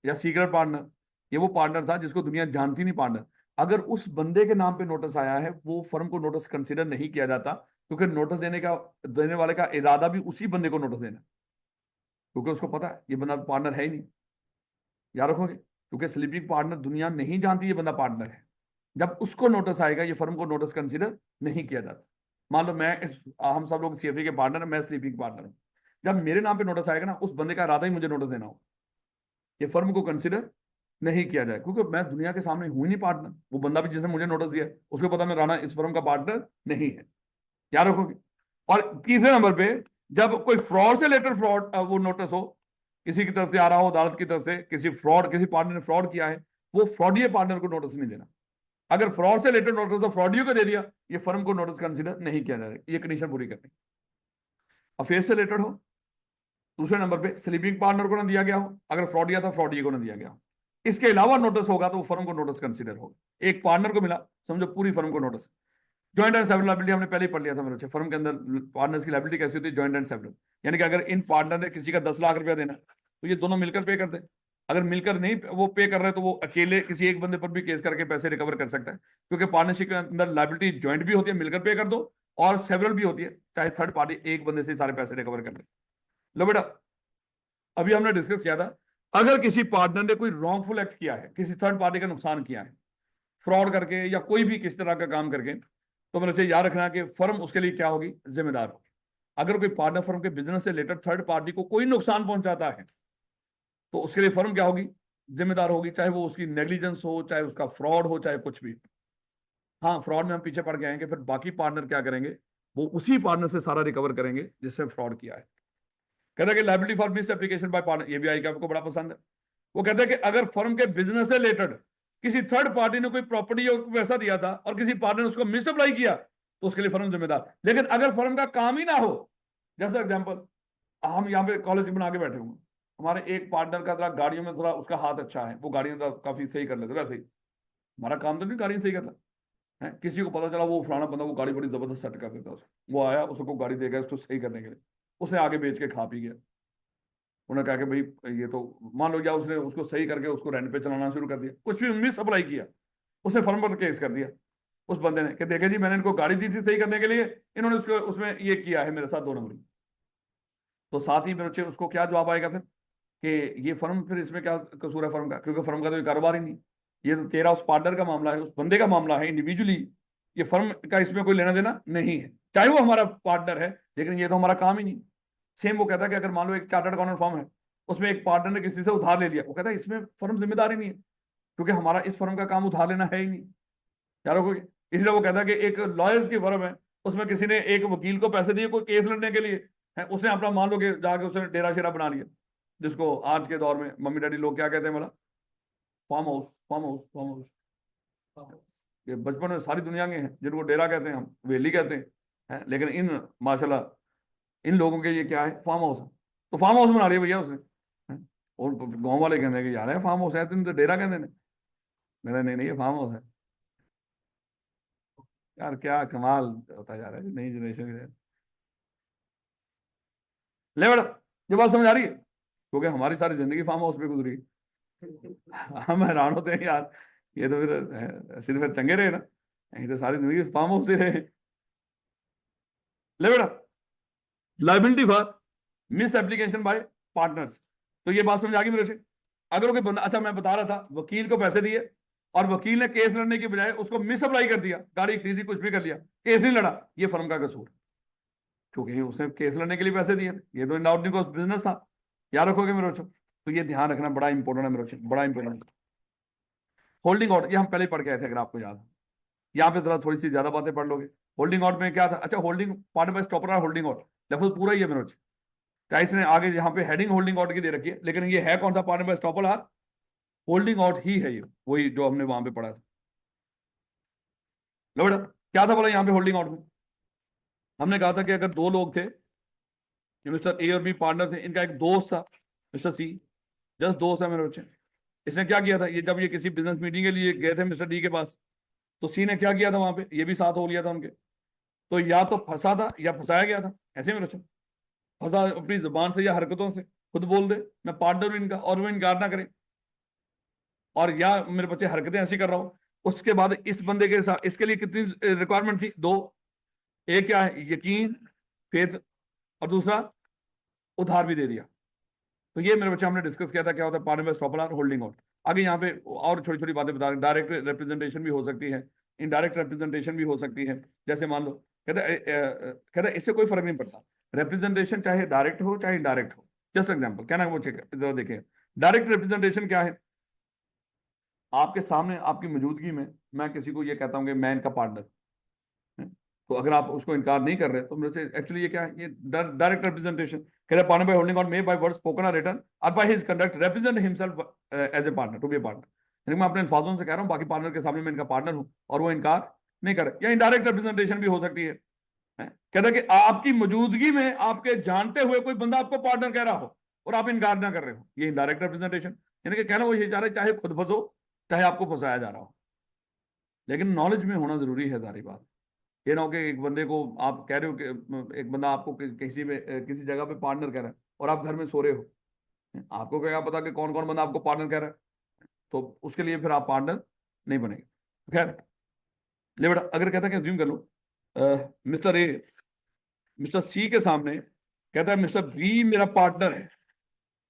या सीक्रेट पार्टनर, ये वो पार्टनर था जिसको दुनिया जानती नहीं पार्टनर। अगर उस बंदे के नाम पे नोटिस आया है, वो फर्म को नोटिस कंसीडर नहीं किया जाता, क्योंकि नोटिस देने वाले का इरादा भी उसी बंदे को नोटिस देना, क्योंकि उसको पता है ये बंदा पार्टनर है ही नहीं। याद रखोगे, क्योंकि स्लीपिंग पार्टनर दुनिया नहीं जानती ये बंदा पार्टनर है। जब उसको नोटिस आएगा, ये फर्म को नोटिस कंसीडर नहीं किया जाता। मान लो हम सब लोग सीएफए के पार्टनर हैं, मैं स्लीपिंग पार्टनर हूं। जब मेरे नाम पे नोटिस आएगा ना, उस बंदे का इरादा ही मुझे नोटिस देना हो, ये फर्म को कंसीडर नहीं किया जाए, क्योंकि मैं दुनिया के सामने हूं ही नहीं पार्टनर। वो बंदा भी जिसने मुझे नोटिस दिया, उसको पता मैं राणा इस फर्म का पार्टनर नहीं है। याद रखोगे। और तीसरे नंबर पे, जब कोई फ्रॉड से रिलेटेड फ्रॉड वो नोटिस हो, किसी की तरफ से आ रहा हो, अदालत की तरफ से किसी पार्टनर ने फ्रॉड किया है, वो फ्रॉडिये पार्टनर को नोटिस नहीं देना। अगर फ्रॉड से रिलेटेड नोटिस तो फ्रॉडियो को दे दिया, ये फर्म को नोटिस कंसीडर नहीं किया जाएगा। ये कंडीशन पूरी करनी। अफेयर से रिलेटेड हो, दूसरे नंबर पे स्लीपिंग पार्टनर को ना दिया गया हो, अगर फ्रॉडिया था फ्रॉडिये को ना दिया गया हो, इसके अलावा नोटिस होगा तो वो फर्म को नोटिस कंसीडर होगा। एक पार्टनर को मिला, समझो पूरी फर्म को notice. Joint and several liability हमने पहले ही पढ़ लिया था मेरे बच्चे। फर्म के अंदर पार्टनर्स की लायबिलिटी कैसी होती है, जॉइंट एंड सेवरल। यानी कि अगर इन पार्टनर ने किसी का 10 लाख रुपया देना, तो ये दोनों मिलकर पे करते हैं। अगर मिलकर नहीं वो पे कर रहे तो वो अकेले किसी एक बंदे पर भी केस करके पैसे रिकवर कर सकता है, क्योंकि पार्टनरशिप के अंदर लायबिलिटी जॉइंट भी होती है, मिलकर पे कर दो, और सेवरल भी होती है, चाहे थर्ड पार्टी एक बंदे से सारे पैसे रिकवर कर ले। लो बेटा, अभी हमने डिस्कस किया था, अगर किसी पार्टनर ने कोई रॉन्गफुल एक्ट किया है, किसी थर्ड पार्टी का नुकसान किया है, फ्रॉड करके या कोई भी किस तरह का काम करके, तो मैंने उसे याद रखना कि फर्म उसके लिए क्या होगी, जिम्मेदार होगी। अगर कोई पार्टनर फर्म के बिजनेस से रिलेटेड थर्ड पार्टी को कोई नुकसान पहुंचाता है, तो उसके लिए फर्म क्या होगी, जिम्मेदार होगी, चाहे वो उसकी नेग्लिजेंस हो, चाहे उसका फ्रॉड हो, चाहे कुछ भी। हाँ, फ्रॉड में हम पीछे पड़ गए हैं कि फिर बाकी पार्टनर क्या करेंगे, वो उसी पार्टनर से सारा रिकवर करेंगे जिससे फ्रॉड किया है। कहता है कि liability for miss application by partner, ये भी आएगा, आपको बड़ा पसंद है। वो कहते हैं कि अगर फर्म के बिजनेस से रिलेटेड किसी थर्ड पार्टी ने कोई प्रॉपर्टी या पैसा दिया था और किसी पार्टनर ने उसको मिस अप्लाई किया, तो उसके लिए फर्म जिम्मेदार। लेकिन अगर फर्म का काम ही ना हो, जैसे एग्जांपल, हम यहाँ पे कॉलेज बना के बैठे होंगे, हमारे एक पार्टनर का थोड़ा गाड़ियों में थोड़ा उसका हाथ अच्छा है, वो गाड़ियां काफी सही कर लेते, वैसे ही हमारा काम तो नहीं गाड़ियां सही करना है। किसी को पता चला वो फलाना बंदा वो गाड़ी बड़ी जबरदस्त सेट कर देता है, वो आया, उसको गाड़ी देगा उसको सही करने के लिए, उसने आगे बेच के खा पी गया। उन्होंने कहा कि भाई ये तो, मान लो, या उसने उसको सही करके उसको रेंट पे चलाना शुरू कर दिया, कुछ भी मिस अप्लाई किया, उसने फर्म पर केस कर दिया उस बंदे ने कि देखे जी मैंने इनको गाड़ी दी थी सही करने के लिए, इन्होंने उसको उसमें ये किया है मेरे साथ 2 नंबरी। तो साथ ही बच्चे उसको क्या जवाब आएगा फिर, कि ये फर्म, फिर इसमें क्या कसूर है फर्म का, क्योंकि फर्म का तो ये कारोबार ही नहीं, ये तो तेरा उस पार्टनर का मामला है, उस बंदे का मामला है इंडिविजुअली, ये फर्म का इसमें कोई लेना देना नहीं है, चाहे वो हमारा पार्टनर है, लेकिन ये तो हमारा काम ही नहीं। सेम वो कहता है कि अगर मान लो एक चार्टर्ड अकाउंटेंट फर्म है, उसमें एक पार्टनर ने किसी से उधार ले लिया, वो कहता है इसमें फर्म जिम्मेदारी नहीं है, क्योंकि हमारा इस फर्म का काम उधार लेना है ही नहीं यारों को। इसलिए वो कहता है कि एक लॉयर्स की फर्म है, उसमें किसी ने एक वकील को पैसे दिए कोई केस लड़ने के लिए, है, उसने अपना मान लो कि जाके उसने डेरा शेरा बना लिया, जिसको आज के दौर में मम्मी डैडी लोग क्या कहते हैं, बोला farm house, farm house, farm house. ये बचपन में सारी दुनिया के हैं जिनको डेरा कहते हैं, हम वेली कहते हैं, लेकिन इन माशाल्लाह इन लोगों के ये क्या है, फार्म हाउस है। तो फार्म हाउस बना लिया भैया उसने, हैं? और गांव वाले कहते हैं कि यार है फार्म हाउस है, तुम तो डेरा कहते हैं। मेरा नहीं नहीं, ये फार्म हाउस है। यार क्या कमाल होता जा रहा है नई जनरेशन के। ले बेटा, ये बात समझ आ रही है, क्योंकि हमारी सारी जिंदगी फार्म हाउस पे गुजरी। हम हैरान होते हैं यार, ये तो फिर ऐसे तो फिर चंगे रहे ना, यहीं तो सारी जिंदगी फार्म हाउस ही रहे। ले बेटा, liability for miss application by partners, तो ये बात समझ आ गई मेरे से। अगर कोई बंदा, अच्छा मैं बता रहा था, वकील को पैसे दिए और वकील ने केस लड़ने की बजाय उसको मिस अप्लाई कर दिया, गाड़ी खरीदी कुछ भी कर लिया, केस नहीं लड़ा, ये फर्म का कसूर, क्योंकि उसने केस लड़ने के लिए पैसे दिए, ये तो इंडाउटली को बिजनेस था। याद रखोगे मेरे बच्चों, तो ये ध्यान रखना बड़ा इंपॉर्टेंट है मेरे बच्चों, बड़ा इंपॉर्टेंट। होल्डिंग ऑर्डर, ये हम पहले ही पढ़ के आए थे अगर आपको याद है, यहाँ पे जरा थोड़ी सी ज्यादा बातें पढ़ लोगे। होल्डिंग ऑर्डर में क्या था, अच्छा होल्डिंग पार्टनर बाय स्टॉपर और होल्डिंग ऑर्डर लफ्ज पूरा ही है मेरे बच्चे, चाहे इसने आगे यहाँ पे हेडिंग होल्डिंग ऑर्डर की दे रखी है, लेकिन ये है कौन सा, पार्टनर बाय स्टॉपर और होल्डिंग ऑर्डर ही है, ये वही जो हमने वहां पे पढ़ा था। लो बेटा, क्या था बोला यहाँ पे होल्डिंग ऑर्डर में, हमने कहा था कि अगर दो लोग थे, मिस्टर ए और बी पार्टनर थे, इनका एक दोस्त था मिस्टर सी, जस्ट दोस्त है मेरे बच्चे। इसने क्या किया था, ये जब ये किसी बिजनेस मीटिंग के लिए गए थे मिस्टर डी के पास, तो सी ने क्या किया था वहां पे, ये भी साथ हो लिया था उनके, तो या तो फंसा था या फंसाया गया था, ऐसे मेरे बच्चे, फंसा अपनी जुबान से या हरकतों से, खुद बोल दे मैं पार्टनर हूं इनका और वो इनकार ना करे, और या मेरे बच्चे हरकतें ऐसी कर रहा हूं उसके बाद इस बंदे के साथ इसके लिए कितनी रिक्वायरमेंट थी? दो। एक क्या है? यकीन, फेथ, और दूसरा उधार भी दे दिया। तो ये मेरे बच्चे हमने डिस्कस किया था क्या होता है partner by stop loss holding out. आगे यहाँ पे और छोटी छोटी बातें बता रहे हैं। डायरेक्ट रिप्रेजेंटेशन भी हो सकती है, इनडायरेक्ट रिप्रेजेंटेशन भी हो सकती है। जैसे मान लो कहते इससे कोई फर्क नहीं पड़ता, रिप्रेजेंटेशन चाहे डायरेक्ट हो चाहे इनडायरेक्ट हो। जस्ट एग्जाम्पल कहना वो चेक देखें। डायरेक्ट रिप्रेजेंटेशन क्या है? आपके सामने आपकी मौजूदगी में मैं किसी को ये कहता हूँ कि मैं इनका पार्टनर है। तो अगर आप उसको इनकार नहीं कर रहे तो मेरे से एक्चुअली ये क्या है? ये डायरेक्ट रिप्रेजेंटेशन। कह रहे partner by holding out may by word spoken और रिटन और by his conduct represent himself as a partner to be a partner. यानी मैं अपने अल्फाजों से कह रहा हूँ बाकी पार्टनर के सामने मैं इनका पार्टनर हूँ और वो इनकार नहीं कर रहे। या इनडायरेक्ट रिप्रेजेंटेशन भी हो सकती है। कहता है कि आपकी मौजूदगी में आपके जानते हुए कोई बंदा आपको पार्टनर कह रहा हो और आप इनकार ना कर रहे हो, ये इनडायरेक्ट रिप्रेजेंटेशन। यानी कि कहना वो ये चाह रहे चाहे खुद फंसो चाहे आपको फंसाया जा रहा हो, लेकिन नॉलेज में होना जरूरी है। सारी बात ये ना हो कि एक बंदे को आप कह रहे हो कि एक बंदा आपको किसी में किसी जगह पे पार्टनर कह रहा है और आप घर में सो रहे हो, आपको क्या पता कि कौन कौन बंदा आपको पार्टनर कह रहा है? तो उसके लिए फिर आप पार्टनर नहीं बनेंगे। खैर ले बेटा, अगर कहता है कि अज्यूम कर लो मिस्टर ए मिस्टर सी के सामने कहता है मिस्टर बी मेरा पार्टनर है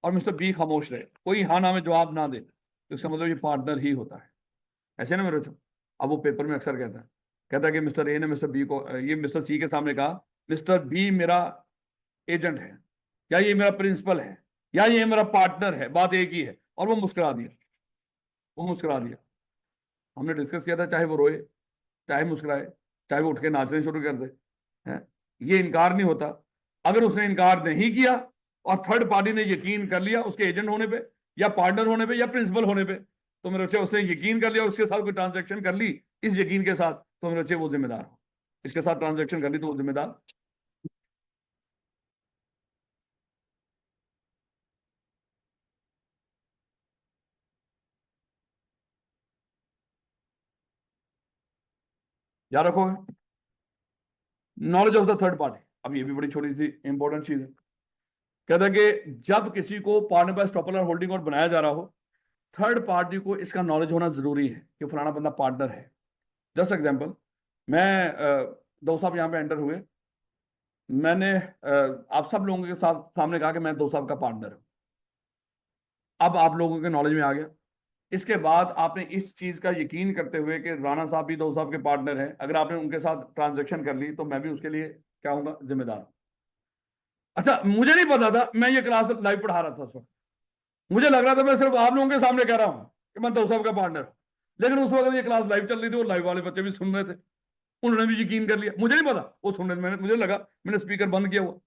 और मिस्टर बी खामोश रहे, कोई हाँ ना में जवाब ना दे, तो इसका मतलब ये पार्टनर ही होता है। ऐसे ना मेरे बच्चों। अब वो पेपर में अक्सर कहता है कि मिस्टर ए ने मिस्टर बी को ये मिस्टर सी के सामने कहा मिस्टर बी मेरा एजेंट है, या ये मेरा प्रिंसिपल है, या ये मेरा पार्टनर है, बात एक ही है। और वो मुस्कुरा दिया, वो मुस्कुरा दिया। हमने डिस्कस किया था चाहे वो रोए चाहे मुस्कुराए चाहे वो उठ के नाचने शुरू कर दे, है ये इनकार नहीं होता। अगर उसने इनकार नहीं किया और थर्ड पार्टी ने यकीन कर लिया उसके एजेंट होने पे या पार्टनर होने पे या प्रिंसिपल होने पे, तो मेरे बच्चे उसने यकीन कर लिया उसके साथ कोई ट्रांजेक्शन कर ली इस यकीन के साथ, तो मेरे बच्चे वो जिम्मेदार हो। इसके साथ ट्रांजेक्शन कर ली तो वो जिम्मेदार। याद रखोगे knowledge of the third party. अब ये भी बड़ी छोटी सी इंपॉर्टेंट चीज है। कहता है कि जब किसी को पार्टनर बाय स्टॉपल और होल्डिंग और बनाया जा रहा हो, थर्ड पार्टी को इसका नॉलेज होना जरूरी है कि फलाना बंदा पार्टनर है। जस्ट एग्जांपल, मैं दो साहब यहाँ पे एंटर हुए, मैंने आप सब लोगों के साथ सामने कहा कि मैं दो साहब का पार्टनर हूं। अब आप लोगों के नॉलेज में आ गया। इसके बाद आपने इस चीज का यकीन करते हुए कि राणा साहब भी दो साहब के पार्टनर हैं, अगर आपने उनके साथ ट्रांजेक्शन कर ली तो मैं भी उसके लिए क्या हूंगा? जिम्मेदार हूं। अच्छा, मुझे नहीं पता था, मैं ये क्लास लाइव पढ़ा रहा था उस वक्त। मुझे लग रहा था मैं सिर्फ आप लोगों के सामने कह रहा हूं कि मैं दो साहब का पार्टनर हूं, लेकिन उस वक्त ये क्लास लाइव चल रही थी और लाइव वाले बच्चे भी सुन रहे थे, उन्होंने भी यकीन कर लिया। मुझे नहीं पता, वो सुन रहे थे, मुझे लगा मैंने स्पीकर बंद किया हुआ,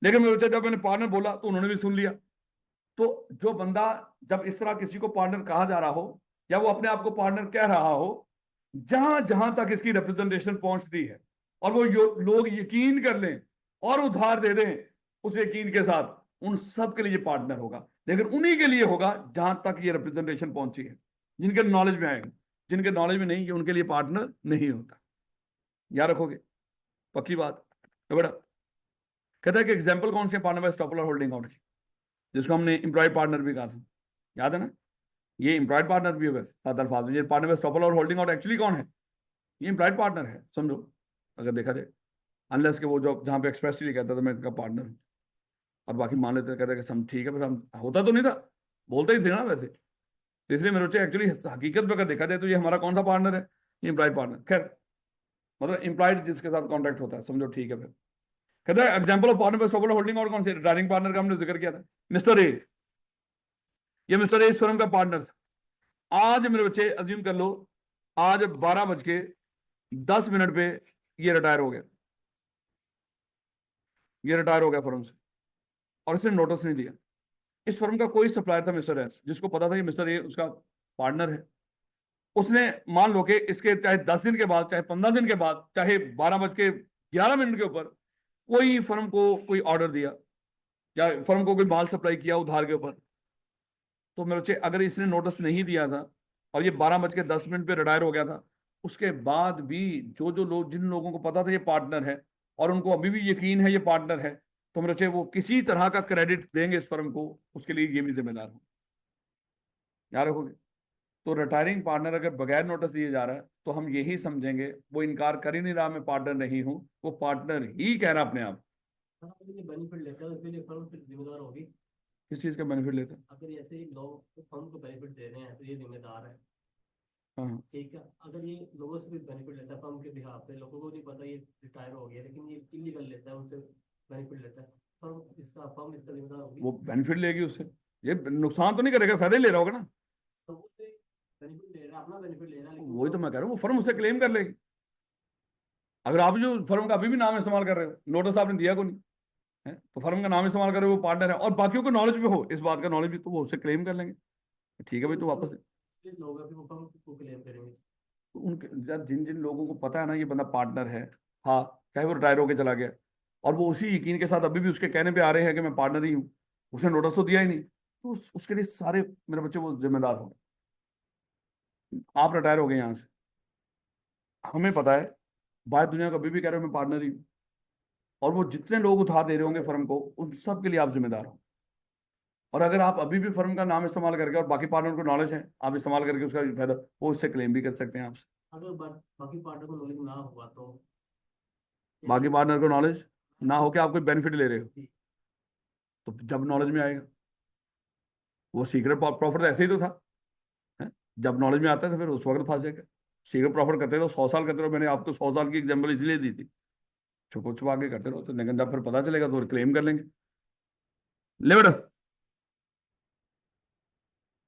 लेकिन मेरे बच्चे जब मैंने पार्टनर बोला तो उन्होंने भी सुन लिया। तो जो बंदा जब इस तरह किसी को पार्टनर कहा जा रहा हो या वो अपने आप को पार्टनर कह रहा हो, जहां जहां तक इसकी रिप्रेजेंटेशन पहुंचती है और वो लोग यकीन कर लें और उधार दे दें उस यकीन के साथ, उन सब के लिए पार्टनर होगा। लेकिन उन्हीं के लिए होगा जहां तक ये रिप्रेजेंटेशन पहुंची है, जिनके नॉलेज में आएगा। जिनके नॉलेज में नहीं है उनके लिए पार्टनर नहीं होता। याद रखोगे, पक्की बात। तो बेटा कहता है कि एग्जाम्पल कौन से पार्टनर बाय स्टॉपल और होल्डिंग आउट की, जिसको हमने एम्प्लॉय पार्टनर भी कहा था, याद है ना? ये एम्प्लॉयड पार्टनर भी है, वैसे सात अल्फाज में ये पार्टनर बाय स्टॉपल और होल्डिंग आउट एक्चुअली कौन है? ये एम्प्लॉयड पार्टनर है, समझो अगर देखा जाए। अनलेस के वो जो जहाँ पे एक्सप्रेसली कहता था मैं इसका पार्टनर हूँ, और बाकी मान लेते कहते कि हम ठीक है, बस हम होता तो नहीं था, बोलते ही थे ना वैसे। तो इसलिए मेरे बच्चे एक्चुअली हकीकत में अगर देखा जाए तो ये हमारा कौन सा पार्टनर है? ये एम्प्लॉयड पार्टनर। खैर मतलब एम्प्लॉयड जिसके साथ कॉन्ट्रैक्ट होता है, समझो ठीक है। फिर कहता है example of partner by estoppel holding out कौन से? रिटायरिंग पार्टनर का हमने जिक्र किया था, मिस्टर ए। ये मिस्टर ए इस फर्म का पार्टनर था। आज मेरे बच्चे अज्यूम कर लो आज 12:10 पे ये रिटायर हो गया, ये रिटायर हो गया फर्म से और इसने नोटिस नहीं दिया। इस फर्म का कोई सप्लायर था मिस्टर एस, जिसको पता था कि मिस्टर ए उसका पार्टनर है। उसने मान लो कि इसके चाहे 10 दिन के बाद चाहे 15 दिन के बाद चाहे 12:11 के ऊपर कोई फर्म को कोई ऑर्डर दिया या फर्म को कोई माल सप्लाई किया उधार के ऊपर, तो मेरे बच्चे अगर इसने नोटिस नहीं दिया था और ये 12:10 पे रिटायर हो गया था, उसके बाद भी जो जो लोग जिन लोगों को पता था ये पार्टनर है और उनको अभी भी यकीन है ये पार्टनर है, तो मेरे बच्चे वो किसी तरह का क्रेडिट देंगे इस फर्म को, उसके लिए ये भी जिम्मेदार हो। याद रखोगे। तो रिटायरिंग पार्टनर अगर बगैर नोटिस दिए जा रहा है तो हम यही समझेंगे वो इनकार कर ही नहीं रहा, मैं पार्टनर नहीं हूं, वो पार्टनर ही कह रहा अपने आप। हाँ, तो ये बेनिफिट लेता है उसके लिए फर्म फिर जिम्मेदार होगी। किस चीज का बेनिफिट लेते हैं? अगर ऐसे ही लोग फर्म को बेनिफिट दे रहे हैं तो ये जिम्मेदार है। हाँ, ठीक है, अगर ये लोगों से भी बेनिफिट लेता है फर्म के बिहाफ पे, लोगों को नहीं पता ये रिटायर हो गया लेकिन ये इलीगल लेता है उनसे बेनिफिट लेता है, फर्म इसका जिम्मेदार होगी। वो बेनिफिट लेगी उससे, ये नुकसान तो नहीं करेगा, फायदा ही ले रहा होगा ना। तो उससे बेनिफिट ले रहा है, अपना बेनिफिट ले रहा है, लेकिन वही तो फर्म मैं कह रहा हूँ, वो फर्म उससे क्लेम कर लेगी। अगर आप जो फर्म का अभी भी नाम इस्तेमाल कर रहे हो, नोटिस आपने दिया को नहीं है, तो फर्म का नाम इस्तेमाल कर रहे हो, वो पार्टनर है और बाकियों को नॉलेज भी हो इस बात का, नॉलेज भी, तो वो उससे क्लेम कर लेंगे। ठीक है भाई, तो जो वापस लोग अभी वो फर्म को क्लेम करेंगे। उनके, जब जिन जिन लोगों को पता है ना ये बंदा पार्टनर है, हाँ, चाहे वो रिटायर होके चला गया और वो उसी यकीन के साथ अभी भी उसके कहने पे आ रहे हैं कि मैं पार्टनर ही हूँ, उसने नोटिस तो दिया ही नहीं, तो उसके लिए सारे मेरे बच्चे वो जिम्मेदार होंगे। आप रिटायर हो गए यहाँ से, हमें पता है, बाहर दुनिया को अभी भी कह रहे हो मैं पार्टनर ही हूँ, और वो जितने लोग उधार दे रहे होंगे फर्म को, उन सब के लिए आप जिम्मेदार हो। और अगर आप अभी भी फर्म का नाम इस्तेमाल करके और बाकी पार्टनर को नॉलेज है, आप इस्तेमाल करके उसका फायदा, वो उससे क्लेम भी कर सकते हैं आपसे। अगर बाकी पार्टनर को नॉलेज ना हुआ तो क्या बाकी ये पार्टनर को नॉलेज ना हो कि आप कोई बेनिफिट ले रहे हो, तो जब नॉलेज में आएगा, वो सीक्रेट प्रॉफिट ऐसे ही तो था, है? जब नॉलेज में आता है तो फिर उस वक्त फंस जाएगा। सीक्रेट प्रॉफिट करते रहो, 100 साल करते रहो, मैंने आपको 100 साल की एग्जाम्पल इसलिए दी थी, छुपो छुपा के करते रहो, तो लेकिन जब फिर पता चलेगा तो क्लेम कर लेंगे। ले बेटा,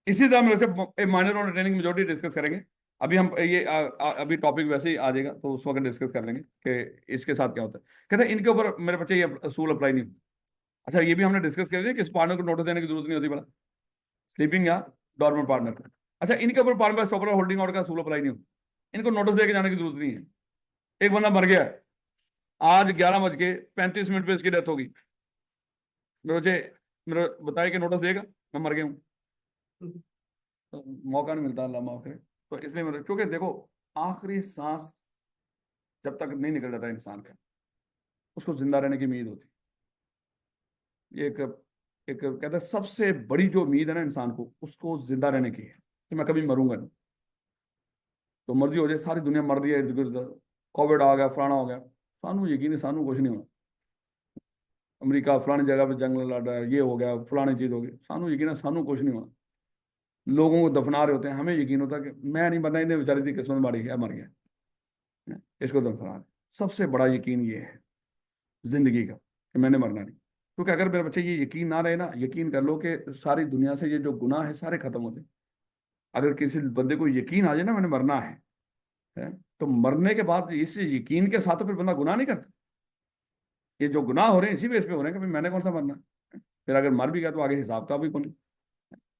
इसी तरह हम वैसे माइनर और रिटेनिंग मेजॉरिटी डिस्कस करेंगे। अभी हम ये अभी टॉपिक वैसे ही आ जाएगा तो उस वक्त डिस्कस कर लेंगे कि इसके साथ क्या होता है। कहते हैं इनके ऊपर मेरे बच्चे ये असूल अप्लाई नहीं होते। अच्छा, ये भी हमने डिस्कस कर दिया कि इस पार्टनर को नोटिस देने की जरूरत नहीं होती बड़ा, स्लीपिंग या डॉर्मेंट पार्टनर का। अच्छा, इनके ऊपर पार्टनर स्टॉपर होल्डिंग आउट का असूल अप्लाई नहीं होता, इनको नोटिस देके जाने की जरूरत नहीं है। एक बंदा मर गया, आज 11:35 पे इसकी डेथ होगी, मेरे बच्चे मेरे बताए कि नोटिस देगा मैं मर गया हूँ? तो मौका नहीं मिलता, अल्लाह माफ करे। तो इसलिए मेरे, क्योंकि देखो, आखिरी सांस जब तक नहीं निकल जाता इंसान का, उसको जिंदा रहने की उम्मीद होती है। ये एक कहते हैं सबसे बड़ी जो उम्मीद है ना इंसान को, उसको जिंदा रहने की है, कि मैं कभी मरूंगा नहीं। तो मर्जी हो जाए, सारी दुनिया मर रही है इर्द गिर्द, कोविड आ गया, फलाना हो गया, सानू यकीन है सानू कुछ नहीं होना। अमेरिका फलानी जगह पे जंग लड़ रहा है, ये हो गया, फलानी चीज हो गई, सानू यकीन है सानू कुछ नहीं होना। लोगों को दफना रहे होते हैं, हमें यकीन होता है कि मैं नहीं मरना, इन्हें बेचारी थी किस्मत मारी है, मर गया, इसको दफना रहे। सबसे बड़ा यकीन ये है जिंदगी का, कि मैंने मरना नहीं। क्योंकि अगर मेरे बच्चे ये यकीन ना रहे ना, यकीन कर लो कि सारी दुनिया से ये जो गुनाह है सारे खत्म होते। अगर किसी बंदे को यकीन आ जाए ना मैंने मरना है, तो मरने के बाद इस यकीन के साथ तो फिर बंदा गुनाह नहीं करता। ये जो गुनाह हो रहे हैं इसी बेस पे हो रहे हैं कि भाई मैंने कौन सा मरना है। फिर अगर मर भी गया तो आगे हिसाब का भी कौन।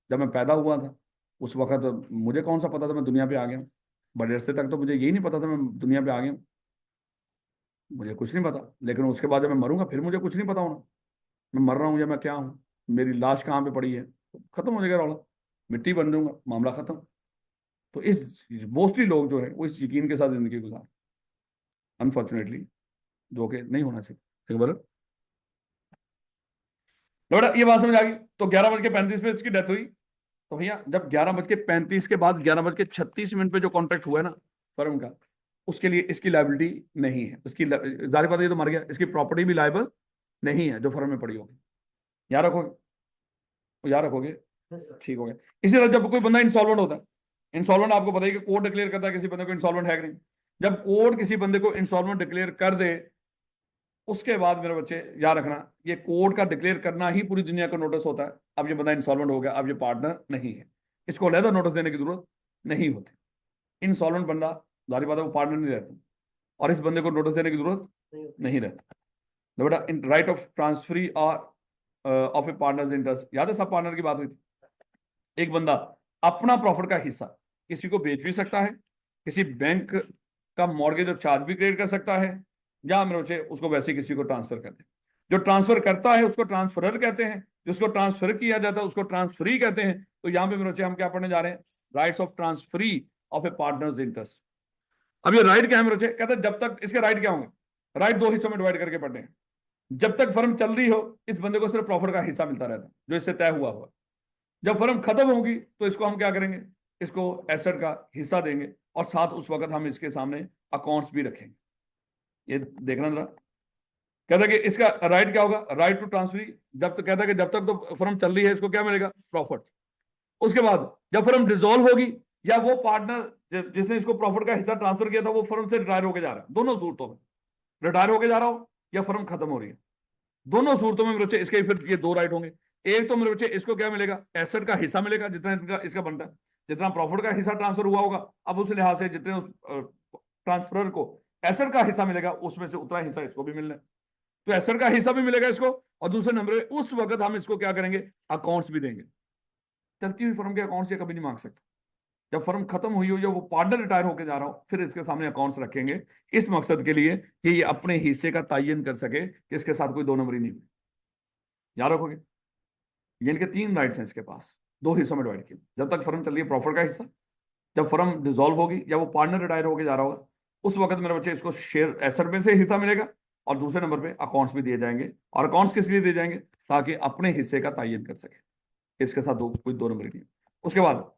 जब मैं पैदा हुआ था उस वक्त तो मुझे कौन सा पता था मैं दुनिया पे आ गया हूँ? बड़े अरसे तक तो मुझे यही नहीं पता था मैं दुनिया पे आ गया हूँ, मुझे कुछ नहीं पता। लेकिन उसके बाद जब मैं मरूंगा फिर मुझे कुछ नहीं पता होना, मैं मर रहा हूँ या मैं क्या हूँ, मेरी लाश कहाँ पे पड़ी है, तो खत्म हो जाएगा रौला, मिट्टी बन जाऊंगा, मामला खत्म। तो इस मोस्टली लोग जो है वो इस यकीन के साथ जिंदगी गुजार, अनफॉर्चुनेटली, जो कि नहीं होना चाहिए। ठीक है बोलो, बेटा ये बात समझ आ गई। तो 11:35 पे इसकी डेथ हुई। तो भैया जब 11:35 के बाद 11:36 पे जो कॉन्ट्रैक्ट हुआ है ना फर्म का, उसके लिए इसकी लाइबिलिटी नहीं है, उसकी जाहिर बात है ये तो मर गया, इसकी प्रॉपर्टी भी लाइबल नहीं है जो फर्म में पड़ी होगी। याद रखोगे? याद रखोगे? ठीक हो गया। इसी तरह जब कोई बंदा इंसॉल्वेंट होता है, इंसॉल्वेंट आपको पता है कि कोर्ट डिक्लेयर करता है किसी बंदे को इंसॉल्वेंट है कि नहीं। जब कोर्ट किसी बंदे को इंसॉल्वेंट डिक्लेयर कर दे, उसके बाद मेरे बच्चे याद रखना, ये कोर्ट का डिक्लेयर करना ही पूरी दुनिया को नोटिस होता है, अब ये बंदा इंसॉल्वेंट हो गया, अब ये पार्टनर नहीं है, इसको अलहदा नोटिस देने की जरूरत नहीं होती। इंसॉल्वेंट बंदा, जाहिर बात है वो पार्टनर नहीं रहता, और इस बंदे को नोटिस देने की जरूरत नहीं रहती। तो बेटा इन राइट ऑफ ट्रांसफरी और ऑफ ए पार्टनर्स इंटरेस्ट, याद है सब पार्टनर की बात हुई थी। एक बंदा अपना प्रॉफिट का हिस्सा किसी को बेच भी सकता है, किसी बैंक का मॉर्गेज और चार्ज भी क्रिएट कर सकता है, या मेरे बच्चे उसको वैसे किसी को ट्रांसफर करते हैं। जो ट्रांसफर करता है उसको ट्रांसफरर कहते हैं, जिसको ट्रांसफर किया जाता है उसको ट्रांसफरी कहते हैं। तो यहाँ पे मेरे बच्चे हम क्या पढ़ने जा रहे हैं? Rights of transferee of A partners interest. अब ये राइट क्या है मेरे बच्चे? कहते हैं जब तक इसके राइट क्या होंगे, राइट दो हिस्सों में डिवाइड करके पढ़ने हैं। जब तक फर्म चल रही हो इस बंदे को सिर्फ प्रॉफिट का हिस्सा मिलता रहता है जो इससे तय हुआ हुआ। जब फर्म खत्म होगी तो इसको हम क्या करेंगे? इसको एसेट का हिस्सा देंगे और साथ उस वक्त हम इसके सामने अकाउंट्स भी रखेंगे। ये देखना जरा, कहता है कि इसका राइट क्या होगा, राइट टू ट्रांसफर। जब तक कहता है कि जब तक तो फर्म चल रही है इसको क्या मिलेगा, प्रॉफिट। उसके बाद जब फर्म डिसॉल्व होगी या वो पार्टनर जिसने इसको प्रॉफिट का हिस्सा ट्रांसफर किया था वो फर्म से रिटायर होकर जा रहा है, दोनों सूरतों में रिटायर होकर जा रहा हो या फर्म खत्म हो रही है, दोनों सूरतों में मेरे बच्चे इसके फिर ये दो राइट होंगे। एक तो मेरे बच्चे इसको क्या मिलेगा, एसेट का हिस्सा मिलेगा जितना इसका बनता है, जितना प्रॉफिट का हिस्सा ट्रांसफर हुआ होगा, अब उस लिहाज से जितने ट्रांसफर को एसेट का हिस्सा मिलेगा उसमें से उतना हिस्सा इसको भी मिलना है, तो एसेट का हिस्सा भी मिलेगा इसको। और दूसरे नंबर पे उस वक्त हम इसको क्या करेंगे, अकाउंट्स भी देंगे। चलती हुई फर्म के अकाउंट्स ये कभी नहीं मांग सकते, जब फर्म खत्म हुई हो या वो पार्टनर रिटायर होकर जा रहा हो फिर इसके सामने अकाउंट्स रखेंगे, इस मकसद के लिए कि ये अपने हिस्से का तयन कर सके कि इसके साथ कोई दो नंबरी नहीं हुई। याद रखोगे, ये इनके तीन राइट्स हैं इसके पास, दो हिस्सों में डिवाइड किए। जब तक फर्म चल रही है प्रॉफिट का हिस्सा, जब फर्म डिसॉल्व होगी या वो पार्टनर रिटायर होकर जा रहा होगा उस वक्त मेरे बच्चे इसको शेयर एसेट में से हिस्सा मिलेगा, और दूसरे नंबर पे अकाउंट्स भी दिए जाएंगे। और अकाउंट्स किस लिए दिए जाएंगे, ताकि अपने हिस्से का तयन कर सके, इसके साथ कोई दो नंबरी नहीं। उसके बाद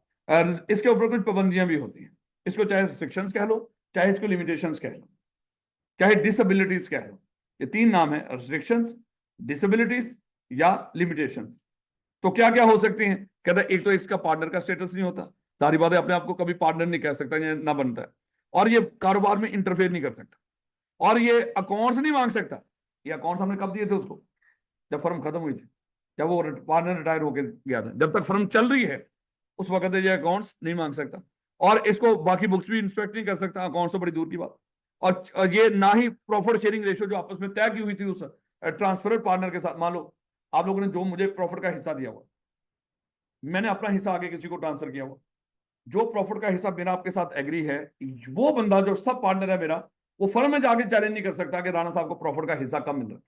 इसके ऊपर कुछ पाबंदियां भी होती हैं, इसको चाहे रिस्ट्रिक्शंस कह लो, चाहे इसको लिमिटेशंस कह लो, चाहे डिसेबिलिटीज कह लो। ये तीन नाम है, रिस्ट्रिक्शंस, डिसेबिलिटीज या लिमिटेशंस। तो क्या क्या हो सकती हैं, कहता है एक तो इसका पार्टनर का स्टेटस नहीं होता, सारी बातें अपने आप को कभी पार्टनर नहीं कह सकता, ये ना बनता है, और ये कारोबार में इंटरफेयर नहीं कर सकता, और ये अकाउंट्स नहीं मांग सकता। ये अकाउंट्स हमने कब दिए थे उसको, जब फर्म खत्म हुई थी, जब वो पार्टनर रिटायर होकर गया था। जब तक फर्म चल रही है उस वक्त ये अकाउंट्स नहीं मांग सकता, और इसको बाकी बुक्स भी इंस्पेक्ट नहीं कर सकता, अकाउंट्स तो बड़ी दूर की बात। और ये ना ही प्रॉफिट शेयरिंग रेशियो जो आपस में तय की हुई थी उस ट्रांसफर पार्टनर के साथ, मान लो आप लोगों ने जो मुझे प्रॉफिट का हिस्सा दिया हुआ, मैंने अपना हिस्सा आगे किसी को ट्रांसफर किया हुआ, जो प्रॉफिट का हिस्सा मेरा आपके साथ एग्री है, वो बंदा जो सब पार्टनर है मेरा, वो फर्म में जाके चैलेंज नहीं कर सकता कि राणा साहब को प्रॉफिट का हिस्सा कम मिल रहा है,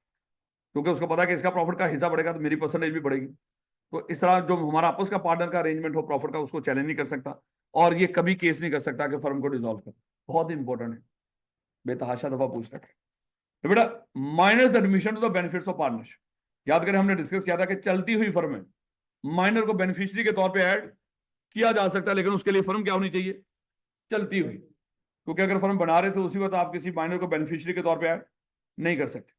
क्योंकि उसको पता है कि इसका प्रॉफिट का हिस्सा बढ़ेगा तो मेरी परसेंटेज भी बढ़ेगी। तो इस तरह जो हमारा आपस का पार्टनर का अरेंजमेंट हो प्रॉफिट का, उसको चैलेंज नहीं कर सकता, और ये कभी केस नहीं कर सकता कि फर्म को डिसॉल्व कर। बहुत इंपॉर्टेंट है, बेतहाशा दफा पूछ रखा है। तो बेटा minus admission to the benefits of partnership, याद करें हमने डिस्कस किया था कि चलती हुई फर्म में माइनर को बेनिफिशियरी के तौर पे ऐड किया जा सकता है, लेकिन उसके लिए फर्म क्या होनी चाहिए, चलती हुई। क्योंकि अगर फर्म बना रहे तो उसी वक्त आप किसी माइनर को बेनिफिशियरी के तौर पे ऐड नहीं कर सकते।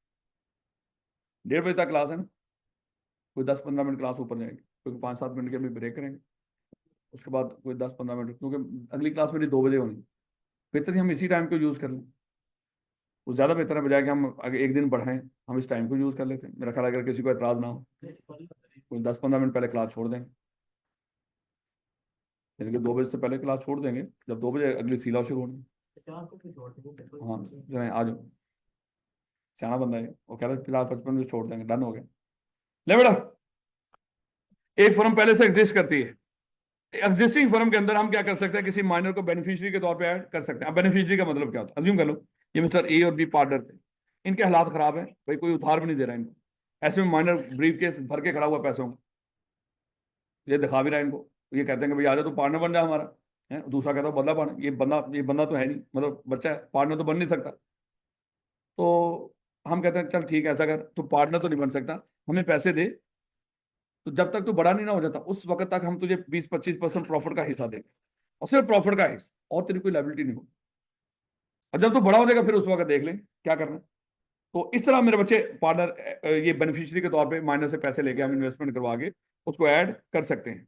1:30 बजे तक क्लास है ना, कोई 10-15 मिनट क्लास ऊपर जाएगी, क्योंकि 5-7 मिनट के भी ब्रेक करेंगे, उसके बाद कोई 10-15 मिनट, क्योंकि अगली क्लास मेरी 2 बजे होनी। बेहतर ही हम इसी टाइम को यूज कर लें, वो ज्यादा बेहतर है, बजाय कि हम अगर एक दिन बढ़ाएं, हम इस टाइम को यूज कर लेते हैं। मेरा ख्याल अगर किसी को एतराज ना हो, कोई 10-15 मिनट पहले क्लास छोड़ देंगे, यानी कि 2 बजे से पहले क्लास छोड़ देंगे, जब 2 बजे अगली सीला शुरू होनी। हाँ चलें, आ जाओ, सियाना बंदा है वो, कह रहा है फिलहाल 55 मिनट छोड़ देंगे, डन हो गया। ले बेटा, एक फर्म पहले से एग्जिस्ट करती है, एग्जिस्टिंग फर्म के अंदर हम क्या कर सकते हैं, किसी माइनर को बेनिफिशियरी के तौर पे ऐड कर सकते हैं। अब बेनिफिशियरी का मतलब क्या होता है, अज्यूम कर लो ये मिस्टर ए और बी पार्टनर थे, इनके हालात खराब है, भाई कोई उधार भी नहीं दे रहा इनको, ऐसे में माइनर ब्रीफ केस भर के खड़ा हुआ पैसों को, ये दिखा भी रहा है इनको, ये कहते हैं कि भाई आ जा तो पार्टनर बन जा हमारा है, दूसरा कहता है बदला पार्टनर, ये बंदा तो है नहीं, मतलब बच्चा है, पार्टनर तो बन नहीं सकता। तो हम कहते हैं चल ठीक है, ऐसा कर, तू पार्टनर तो नहीं बन सकता, हमें पैसे दे, तो जब तक तू बड़ा नहीं ना हो जाता उस वक्त तक हम तुझे 20-25% प्रॉफिट का हिस्सा देंगे, और सिर्फ प्रॉफिट का हिस्सा, और तेरी कोई लायबिलिटी नहीं होगी। और जब तू बड़ा हो जाएगा फिर उस वक्त देख लें क्या करना है। तो इस तरह मेरे बच्चे पार्टनर ये बेनिफिशियरी के तौर पे माइनर से पैसे लेके हम इन्वेस्टमेंट करवा के उसको ऐड कर सकते हैं।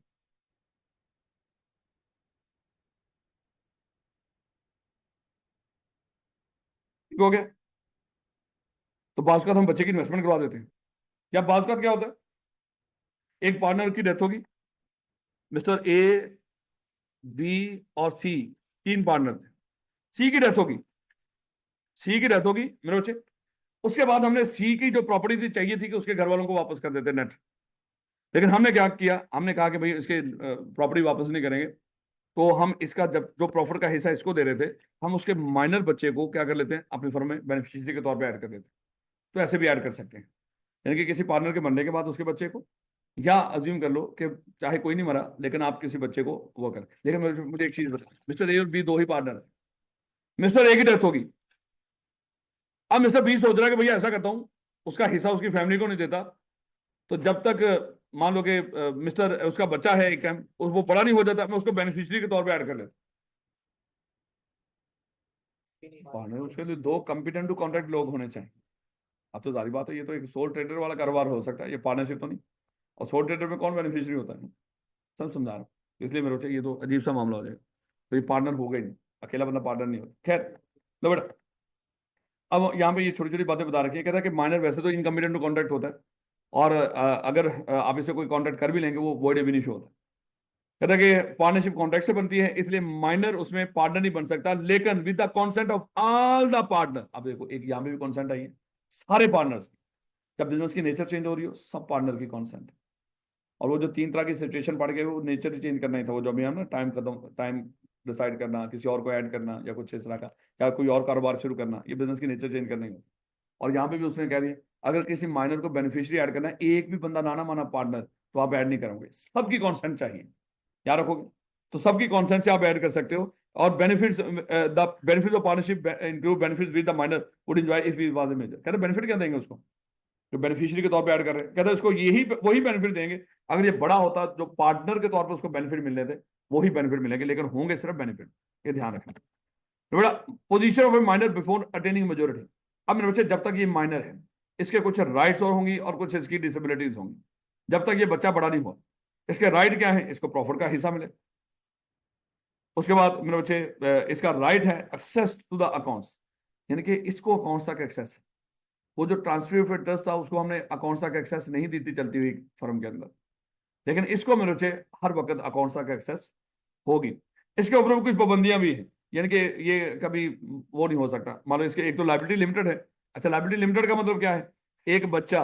ठीक हो गया। तो बाज़ का हम बच्चे की इन्वेस्टमेंट करवा देते हैं, या बाज़ का क्या होता है, एक पार्टनर की डेथ होगी, मिस्टर ए बी और सी, 3 पार्टनर थे, सी की डेथ होगी, मेरे बच्चे, उसके बाद हमने सी की जो प्रॉपर्टी थी चाहिए थी कि उसके घर वालों को वापस कर देते नेट, लेकिन हमने क्या किया, हमने कहा कि भाई इसके प्रॉपर्टी वापस नहीं करेंगे, तो हम इसका जब जो प्रॉफिट का हिस्सा इसको दे रहे थे, हम उसके माइनर बच्चे को क्या कर लेते हैं, अपनी फर्म में बेनिफिशियरी के तौर पे ऐड कर देते हैं। तो ऐसे भी ऐड कर सकते हैं, यानी कि किसी पार्टनर के मरने के बाद उसके बच्चे को, या अज्यूम कर लो कि चाहे कोई नहीं मरा लेकिन आप किसी बच्चे को वो कर, लेकिन मुझे एक चीज बता, मिस्टर ए और बी 2 ही पार्टनर है, मिस्टर ए की डेथ होगी, अब मिस्टर बी सोच रहा है कि भैया ऐसा करता हूं, उसका हिस्सा उसकी फैमिली को नहीं देता, तो जब तक मान लो कि मिस्टर उसका बच्चा है एक टाइम, वो बड़ा नहीं हो जाता, मैं उसको बेनिफिशियरी के तौर पे ऐड कर लेता। पार्टनर उसके लिए 2 कॉम्पिटेंट टू कॉन्ट्रैक्ट लोग होने चाहिए। अब तो जारी बात है, ये तो एक सोल ट्रेडर वाला कारोबार हो सकता है, ये पार्टनरशिप तो नहीं। और सोल ट्रेडर में कौन बेनिफिशियरी होता है, सब समझा रहा हूँ। इसलिए मेरे को ये तो अजीब सा मामला हो जाएगा, तो ये पार्टनर हो गई नहीं, अकेला बंदा पार्टनर नहीं होता। खैर लो बेटा, अब यहाँ पे ये छोटी छोटी बातें बता रखी है। कहता है कि माइनर वैसे तो इनकम्पिटेंट टू कॉन्ट्रैक्ट होता है, और अगर आप इससे कोई कॉन्ट्रैक्ट कर भी लेंगे वो वॉइड एब इनिशियो होता है। कहता है कि पार्टनरशिप कॉन्ट्रैक्ट से बनती है, इसलिए माइनर उसमें पार्टनर नहीं बन सकता, लेकिन with the consent of all the partner. अब देखो एक यहाँ पे भी कॉन्सेंट आई है सारे पार्टनर्स। जब बिजनेस की नेचर चेंज हो रही हो, सब पार्टनर की कॉन्सेंट। और वो जो 3 तरह की सिचुएशन पड़ गए, वो नेचर ही चेंज करना ही था। वो जो अभी हम ना टाइम डिसाइड करना, किसी और को ऐड करना, या कुछ इस तरह का, या कोई और कारोबार शुरू करना, ये बिजनेस की नेचर चेंज करना ही होता। और यहाँ पे भी उसने कह दिया, अगर किसी माइनर को बेनिफिशियरी ऐड करना है, एक भी बंदा ना माना पार्टनर, तो आप ऐड नहीं करोगे, सबकी कॉन्सेंट चाहिए। याद रखोगे, तो सबकी कॉन्सेंट से आप ऐड कर सकते हो। और benefits, the benefit of partnership include benefits with the minor would enjoy if he was a major. कहते बेनिफिट क्या देंगे उसको, जो बेनिफिशियरी के तौर पे ऐड कर रहे हैं। कहते हैं उसको यही वही बेनिफिट देंगे, अगर ये बड़ा होता जो पार्टनर के तौर पे उसको बेनिफिट मिलने थे, वही बेनिफिट मिलेंगे, लेकिन होंगे सिर्फ बेनिफिट। ये ध्यान रखना। तो बड़ा position of A minor before attaining majority. अब मेरे बच्चे, जब तक ये माइनर है, इसके कुछ राइट्स और होंगी और कुछ इसकी डिसेबिलिटीज होंगी। जब तक ये बच्चा बड़ा नहीं हुआ, इसके राइट क्या है, इसको प्रॉफिट का हिस्सा मिले। उसके बाद मेरे बच्चे, इसका राइट है एक्सेस टू द अकाउंट्स, यानी कि इसको अकाउंट्स तक एक्सेस है। वो जो ट्रांसफर ऑफ इंटरेस्ट था, उसको हमने अकाउंट्स तक एक्सेस नहीं दी थी चलती हुई फर्म के अंदर, लेकिन इसको मेरे बच्चे हर वक्त अकाउंट्स तक एक्सेस होगी। इसके ऊपर भी कुछ पाबंदियां भी हैं, यानी कि ये कभी वो नहीं हो सकता। मान लो इसके एक तो लायबिलिटी लिमिटेड है। अच्छा, लायबिलिटी लिमिटेड का मतलब क्या है, एक बच्चा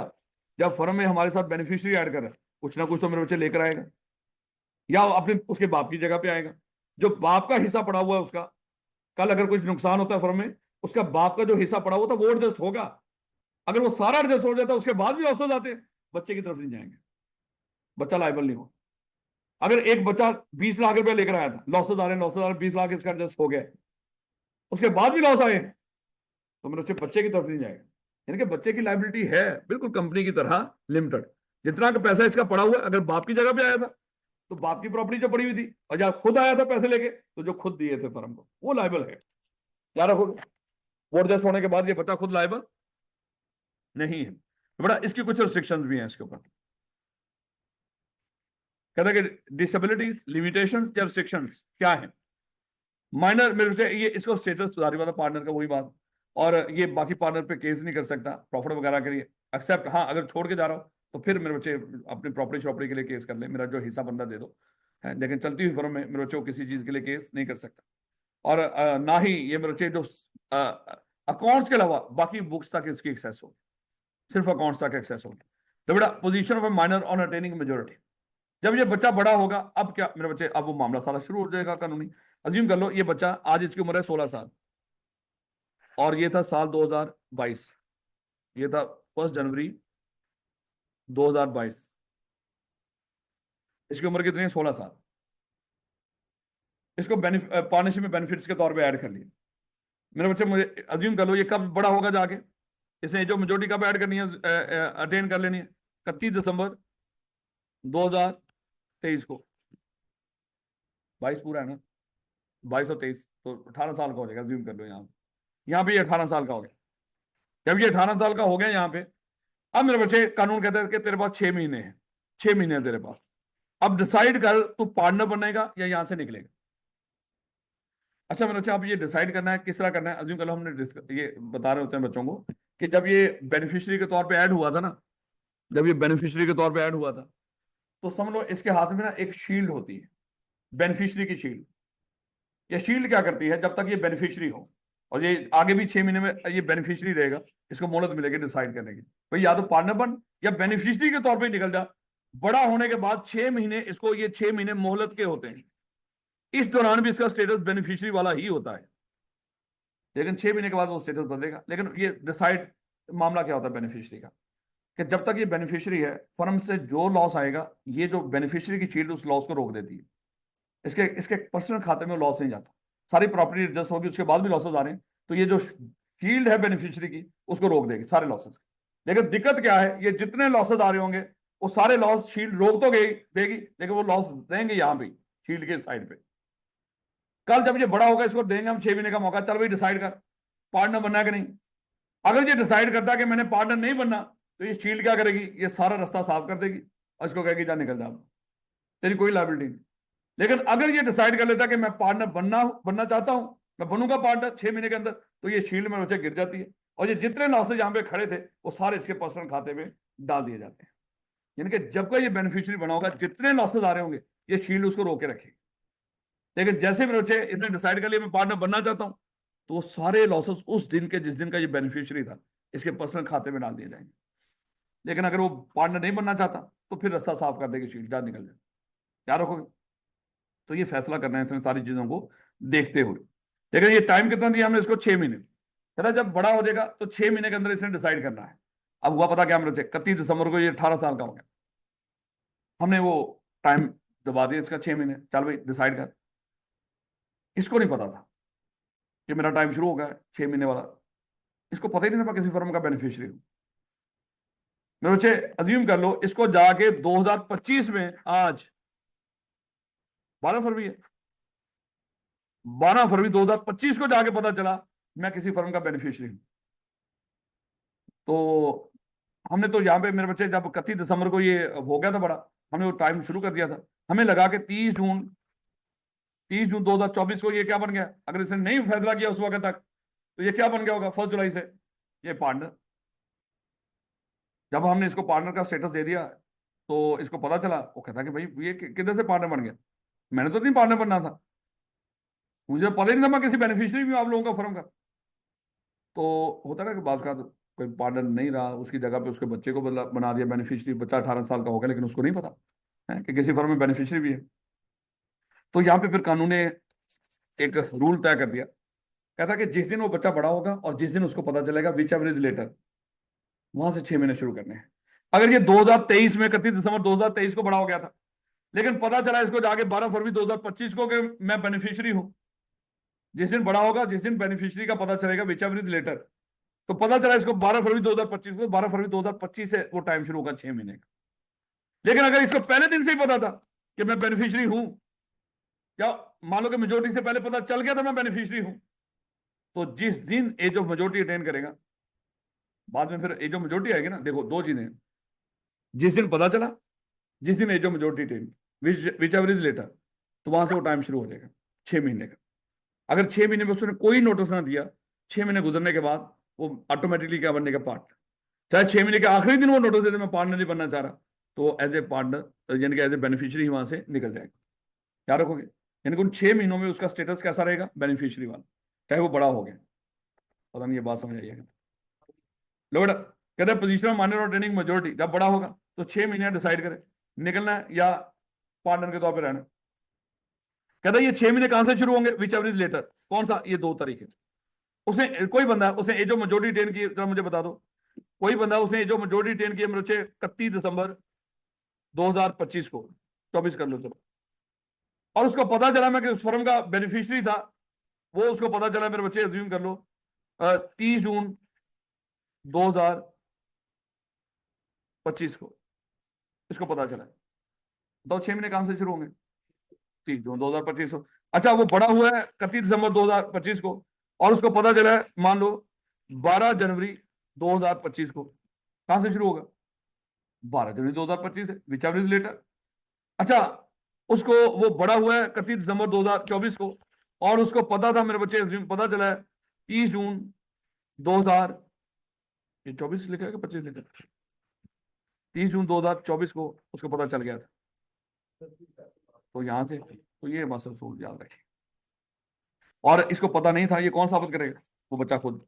जब फर्म में हमारे साथ बेनिफिशियरी ऐड कर रहा है, कुछ ना कुछ तो मेरे बच्चे लेकर आएगा, या अपने उसके बाप की जगह पे आएगा। जो बाप का हिस्सा पड़ा हुआ है उसका, कल अगर कुछ नुकसान होता है फर्म में, उसका बाप का जो हिस्सा पड़ा हुआ था वो एडजस्ट होगा। अगर वो सारा एडजस्ट हो जाता है, उसके बाद भी लॉसेज आते हैं, बच्चे की तरफ नहीं जाएंगे, बच्चा लायबल नहीं हो। अगर एक बच्चा 20 लाख रुपया लेकर आया था, लॉसेज आ रहे हैं, लॉसेज आ रहे, 20 लाख इसका एडजस्ट हो गया, उसके बाद भी लॉस आए, तो मेरे बच्चे की तरफ नहीं जाएगा। यानी कि बच्चे की लायबिलिटी है बिल्कुल कंपनी की तरह लिमिटेड। जितना का पैसा इसका पड़ा हुआ है, अगर बाप की जगह पे आया था तो बाप की प्रॉपर्टी जो पड़ी हुई थी, और जब खुद आया था पैसे लेके, तो जो खुद दिए थे फर्म को, वो लायबल है। क्या रखोगे, वो एडजस्ट होने के बाद ये बच्चा खुद लायबल नहीं है। तो बड़ा इसकी कुछ रिस्ट्रिक्शंस भी हैं इसके ऊपर। कहता है कि डिसेबिलिटीज, लिमिटेशन या रिस्ट्रिक्शंस क्या है। माइनर मेरे से ये इसको स्टेटस सुधारी वाला पार्टनर का वही बात, और ये बाकी पार्टनर पे केस नहीं कर सकता प्रॉफिट वगैरह के लिए, एक्सेप्ट हाँ अगर छोड़ के जा रहा हो तो फिर मेरे बच्चे अपनी प्रॉपर्टी शॉपर्टी के लिए केस कर ले, मेरा जो हिस्सा बंदा दे दो है। लेकिन चलती हुई फर्म में मेरे बच्चे को किसी चीज के लिए केस नहीं कर सकता। और ना ही ये मेरे बच्चे जो अकाउंट्स के अलावा बाकी बुक्स तक इसकी एक्सेस हो, सिर्फ अकाउंट्स तक एक्सेस हो। तो बेटा position of A minor on attaining majority, जब ये बच्चा बड़ा होगा, अब क्या मेरे बच्चे, अब वो मामला सारा शुरू हो जाएगा कानूनी। अज्यूम कर लो ये बच्चा, आज इसकी उम्र है 16 साल, और ये था साल 2022, ये था 1 जनवरी 2022, इसकी उम्र कितनी है, 16 साल। इसको पार्टनरशिप में बेनिफिट्स के तौर पे ऐड कर लिया। मेरे बच्चे, मुझे अज्यूम कर लो ये कब बड़ा होगा जाके, इसने जो मेजोरिटी कब ऐड करनी है, अटेन कर लेनी है 31 दिसंबर 2023 को। 22 पूरा है ना, 22 और 23 तो 18 साल का हो जाएगा। अज्यूम कर लो यहाँ पे ये 18 साल का हो गया। जब ये 18 साल का हो गया यहाँ पे, अब मेरे बच्चे कानून कहते हैं कि तेरे पास 6 महीने हैं, 6 महीने हैं तेरे पास। अब डिसाइड कर तू पार्टनर बनेगा या यहां से निकलेगा। अच्छा मेरे बच्चे, आप ये डिसाइड करना है किस तरह करना है। अज्यूम कर लो हमने ये बता रहे होते हैं बच्चों को कि जब ये बेनिफिशियरी के तौर पे ऐड हुआ था ना, जब ये बेनिफिशियरी के तौर पे ऐड हुआ था, तो समझ लो इसके हाथ में ना एक शील्ड होती है, बेनिफिशियरी की शील्ड। ये शील्ड क्या करती है, जब तक ये बेनिफिशियरी हो, और ये आगे भी 6 महीने में ये बेनिफिशियरी रहेगा, इसको मोहलत मिलेगी डिसाइड करने की, भाई या तो पार्टनर बन या बेनिफिशियरी के तौर पे निकल जा। बड़ा होने के बाद 6 महीने, इसको ये 6 महीने मोहलत के होते हैं, इस दौरान भी इसका स्टेटस बेनिफिशियरी वाला ही होता है, लेकिन 6 महीने के बाद वो स्टेटस बदलेगा। लेकिन ये डिसाइड मामला क्या होता है बेनिफिशियरी का, कि जब तक ये बेनिफिशियरी है, फर्म से जो लॉस आएगा, ये जो बेनिफिशियरी की शील्ड उस लॉस को रोक देती है। इसके इसके पर्सनल खाते में लॉस नहीं जाता, सारी प्रॉपर्टी एडजस्ट होगी, उसके बाद भी लॉसेस आ रहे हैं, तो ये जो शील्ड है बेनिफिशियरी की, उसको रोक देगी सारे लॉसेस। लेकिन दिक्कत क्या है, ये जितने लॉसेस आ रहे होंगे वो सारे लॉस शील्ड रोक तो गई देगी, लेकिन वो लॉस देंगे यहाँ पे शील्ड के साइड पे। कल जब ये बड़ा होगा इसको देंगे हम 6 महीने का मौका, चल भाई डिसाइड कर पार्टनर बनना है कि नहीं। अगर ये डिसाइड करता है कि मैंने पार्टनर नहीं बनना, तो ये शील्ड क्या करेगी, ये सारा रास्ता साफ कर देगी और इसको कहेगी जा निकल जा, तेरी कोई लायबिलिटी नहीं। लेकिन अगर ये डिसाइड कर लेता कि मैं पार्टनर बनना चाहता हूं, मैं बनूंगा पार्टनर 6 महीने के अंदर, तो ये शील्ड में बच्चे गिर जाती है और ये जितने लॉसेज यहाँ पे खड़े थे वो सारे इसके पर्सनल खाते में डाल दिए जाते हैं। यानी कि जब का ये बेनिफिशियरी बना होगा, जितने लॉसेज आ रहे होंगे ये शील्ड उसको रोके रखेगी। लेकिन जैसे मेरे बच्चे इसने डिसाइड कर लिया मैं पार्टनर बनना चाहता हूं, तो वो सारे लॉसेस उस दिन के जिस दिन का ये बेनिफिशियरी था इसके पर्सनल खाते में डाल दिए जाएंगे। लेकिन अगर वो पार्टनर नहीं बनना चाहता तो फिर रास्ता साफ कर देगी शील्ड, जा निकल जाए, क्या रखोगे। तो ये फैसला करना है इसमें सारी चीजों को देखते हुए। लेकिन ये टाइम कितना दिया हमने इसको, 6 महीने। कहता जब बड़ा हो जाएगा तो 6 महीने के अंदर इसने डिसाइड करना है। अब हुआ पता क्या, मेरे 31 दिसंबर को ये 18 साल का हो गया, हमने वो टाइम दबा दिया इसका 6 महीने, चल भाई डिसाइड कर। इसको नहीं पता था कि मेरा टाइम शुरू हो गया 6 महीने वाला, इसको पता ही नहीं था मैं किसी फर्म का बेनिफिशियरी हूं। मेरे बच्चे अज्यूम कर लो इसको जाके 2025 में, आज 12 फरवरी है, 12 फरवरी 2025 को जाके पता चला मैं किसी फर्म का बेनिफिशियरी हूं। तो हमने तो यहाँ पे मेरे बच्चे जब 31 दिसंबर को ये हो गया था बड़ा, हमने वो टाइम शुरू कर दिया था। हमें लगा कि 30 जून 2024 को ये क्या बन गया, अगर इसने नहीं फैसला किया उस वक्त तक तो ये क्या बन गया होगा 1 जुलाई से ये पार्टनर। जब हमने इसको पार्टनर का स्टेटस दे दिया तो इसको पता चला, वो कहता कि भाई ये किधर से पार्टनर बन गया, मैंने तो नहीं पार्टनर बनना था, मुझे पता ही नहीं था मैं किसी बेनिफिशियरी भी हूं आप लोगों का फर्म का। तो होता है ना कि बात का कोई पार्टनर नहीं रहा, उसकी जगह पे उसके बच्चे को बना दिया बेनिफिशियरी, बच्चा 18 साल का हो गया लेकिन उसको नहीं पता है कि किसी फर्म में बेनिफिशियरी भी है। तो यहाँ पे फिर कानून ने एक रूल तय कर दिया, कहता कि जिस दिन वो बच्चा बड़ा होगा और जिस दिन उसको पता चलेगा विच एवर इज लेटर, वहां से 6 महीने शुरू करने हैं। अगर ये 2023 में 31 दिसंबर 2023 को बड़ा हो गया था, लेकिन पता चला इसको जाके 12 फरवरी 2025 को कि मैं बेनिफिशियरी हूं, जिस दिन बड़ा होगा जिस दिन बेनिफिशियरी का पता चलेगा विच एवर इज लेटर, तो पता चला इसको 12 फरवरी 2025 को, 12 फरवरी 2025 से वो टाइम शुरू होगा 6 महीने का। लेकिन अगर इसको पहले दिन से ही पता था कि मैं बेनिफिशियरी हूं, या मान लो कि मेजोरिटी से पहले पता चल गया था मैं बेनिफिशियरी हूं, तो जिस दिन एज ऑफ मेजोरिटी अटेन करेगा, बाद में फिर एज ऑफ मेजोरिटी आएगी ना, देखो दो चीजें, जिस दिन पता चला, जिस दिन age of majority attain whichever is later, तो वहां से वो टाइम शुरू हो जाएगा 6 महीने का। अगर 6 महीने में उसने कोई नोटिस ना दिया, 6 महीने गुजरने के बाद वो ऑटोमेटिकली क्या बनने का पार्ट, चाहे 6 महीने के आखिरी दिन वो नोटिस दे दे मैं पार्टनर नहीं बनना चाह रहा, तो एज ए पार्टनर यानी कि एज ए बेनिफिशियरी वहां से निकल जाएगा। क्या रखोगे, यानी कि उन 6 महीनों में उसका स्टेटस कैसा रहेगा, बेनिफिशियरी वाला, चाहे वो बड़ा हो गया। पता नहीं ये बात समझ आइएगा। लो बेटा, कहते हैं पोजिशनल माइनर और ट्रेनिंग मेजोरिटी जब बड़ा होगा तो 6 महीने डिसाइड करे निकलना है या पार्टनर के तौर पर रहना। कहता है ये 6 महीने कहां से शुरू होंगे, विच एवर इज लेटर, कौन सा, ये 2 तरीके। उसने कोई बंदा उसने एज ऑफ मेजोरिटी टेन की, मुझे बता दो, कोई बंदा उसने एज ऑफ मेजोरिटी टेन की मेरे 31 दिसंबर 2025 को, 24 कर लो चलो, और उसको पता चला मैं कि उस फर्म का बेनिफिशियरी था, वो उसको पता चला मेरे बच्चे अज्यूम कर लो 30 जून 2025 को इसको पता चला, तो 6 महीने कहां से शुरू होंगे, 30 जून 2025 को। अच्छा वो बड़ा हुआ है 31 दिसंबर 2025 को और उसको पता चला है मान लो 12 जनवरी 2025 को, कहां से शुरू होगा, 12 जनवरी 2025 है, विच एवर इज लेटर। अच्छा उसको वो बड़ा हुआ है 31 दिसंबर 2024 को और उसको पता था मेरे बच्चे पता चला है 30 जून 2000, ये 24 लिखा है कि 25 लिखा है, 30 जून 2024 को उसको पता चल गया था। तो यहां से तो ये मसल सूल याद रखें। और इसको पता नहीं था, ये कौन साबित करेगा, वो बच्चा खुद,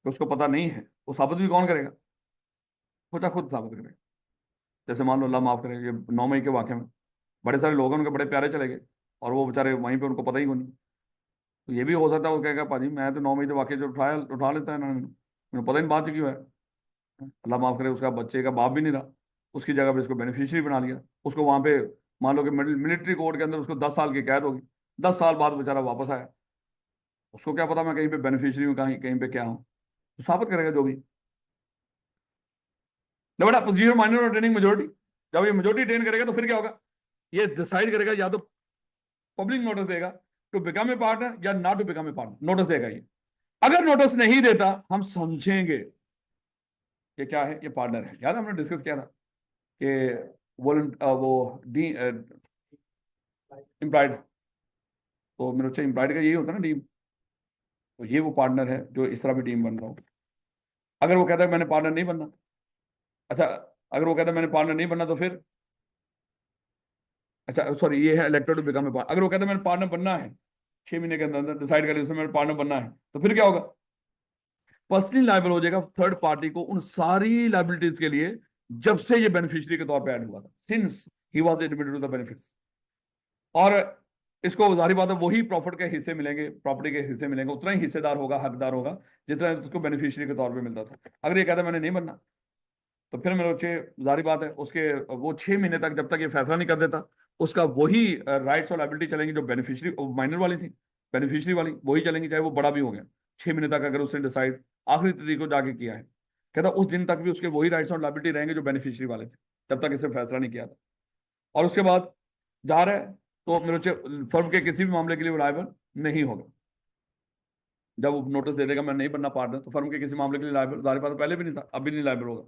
तो उसको पता नहीं है वो साबित भी कौन करेगा, बच्चा खुद साबित करेगा। जैसे मान लो अल्लाह माफ करे ये 9 मई के वाक़े में बड़े सारे लोग हैं उनके बड़े प्यारे चले गए और वो बेचारे वहीं पे उनको पता ही नहीं। तो ये भी हो सकता है वो कहेगा पाजी मैं तो 9 मई के वाक़े जो उठा लेता है ना, मुझे पता ही नहीं बात क्यों है। अल्लाह माफ करे उसका बच्चे का बाप भी नहीं रहा, उसकी जगह पे इसको बेनिफिशियरी बना लिया, उसको वहां पे मान लो कि मिलिट्री कोर्ट के अंदर उसको 10 साल की कैद होगी, 10 साल बाद बेचारा वापस आया, उसको क्या पता मैं कहीं पे बेनिफिशियरी हूँ कहीं कहीं पे क्या हूँ, तो साबित करेगा जो भी। नो बेटा, पोजीशन माइनर और ट्रेनिंग मेजोरिटी, जब ये मेजोरिटी ट्रेन करेगा तो फिर क्या होगा, ये डिसाइड करेगा या तो पब्लिक नोटिस देगा टू बिकम ए पार्टनर या not to become a partner, notice देगा ये। अगर नोटिस नहीं देता हम समझेंगे ये क्या है, ये पार्टनर है। याद है हमने डिस्कस किया था कि वो डी इम्प्लाइड, तो मेरे बच्चे इम्प्लाइड का यही होता है ना, टीम, तो ये वो पार्टनर है जो इस तरह भी टीम बन रहा हो। अगर वो कहता है मैंने पार्टनर नहीं बनना, अच्छा, अगर वो कहता है मैंने पार्टनर नहीं बनना तो फिर, अच्छा सॉरी, ये है elected to become a partner. अगर वो कहता है मैंने पार्टनर बनना है, 6 महीने के अंदर अंदर डिसाइड कर लिया उसमें मैंने पार्टनर बनना है, तो फिर क्या होगा, पर्सनली लायबल हो जाएगा थर्ड पार्टी को उन सारी लाइबिलिटीज के लिए जब से ये बेनिफिशियरी के तौर पे ऐड हुआ था, since he was admitted to the benefits. और इसको जाहिर बात है वही प्रॉफिट के हिस्से मिलेंगे, प्रॉपर्टी के हिस्से मिलेंगे, उतना ही हिस्सेदार होगा, हकदार होगा जितना उसको बेनिफिशियरी के तौर पे मिलता था। अगर ये कहता है मैंने नहीं बनना, तो फिर मेरे बच्चे जाहिर बात है उसके वो 6 महीने तक जब तक ये फैसला नहीं कर देता उसका वही राइट्स और लाइबिलिटी चलेंगी जो बेनिफिशियरी माइनर वाली थी, बेनिफिशियरी वाली वही चलेंगी चाहे वो बड़ा भी हो गया। 6 महीने तक अगर उसने डिसाइड आखिरी तारीख को जाके किया है, कहता उस दिन तक भी उसके वही राइट्स और लाइबिलिटी रहेंगे जो बेनिफिशियरी वाले थे जब तक इसे फैसला नहीं किया था। और उसके बाद जा रहा है तो मेरे बच्चे फर्म के किसी भी मामले के लिए लायबल नहीं होगा। जब वो नोटिस दे देगा मैं नहीं बनना पार्टनर, तो फर्म के किसी मामले के लिए लायबल, जाहिर बात है पहले भी नहीं था, अब भी नहीं लायबल होगा।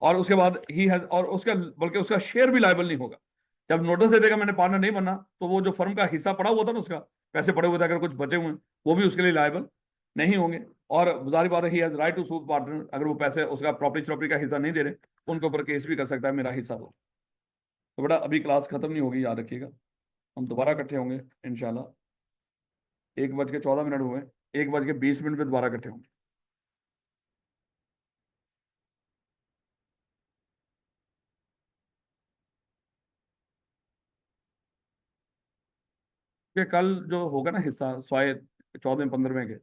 और उसके बाद ही है, और उसका बल्कि उसका शेयर भी लायबल नहीं होगा। जब नोटिस दे देगा मैंने पार्टनर नहीं बनना, तो वो जो फर्म का हिस्सा पड़ा हुआ था ना, उसका पैसे पड़े हुए थे अगर कुछ बचे हुए हैं, वो भी उसके लिए लायबल नहीं होंगे। और जाहिर बात है he has right to sue partner, अगर वो पैसे उसका प्रॉपर्टी का हिस्सा नहीं दे रहे, उनके ऊपर केस भी कर सकता है मेरा हिस्सा दो। तो बेटा अभी क्लास खत्म नहीं होगी, याद रखिएगा, हम दोबारा इकट्ठे होंगे इंशाल्लाह। 1:14 हुए, 1:20 पे दोबारा इकट्ठे होंगे। कि कल जो होगा ना हिस्सा 14 15वें के,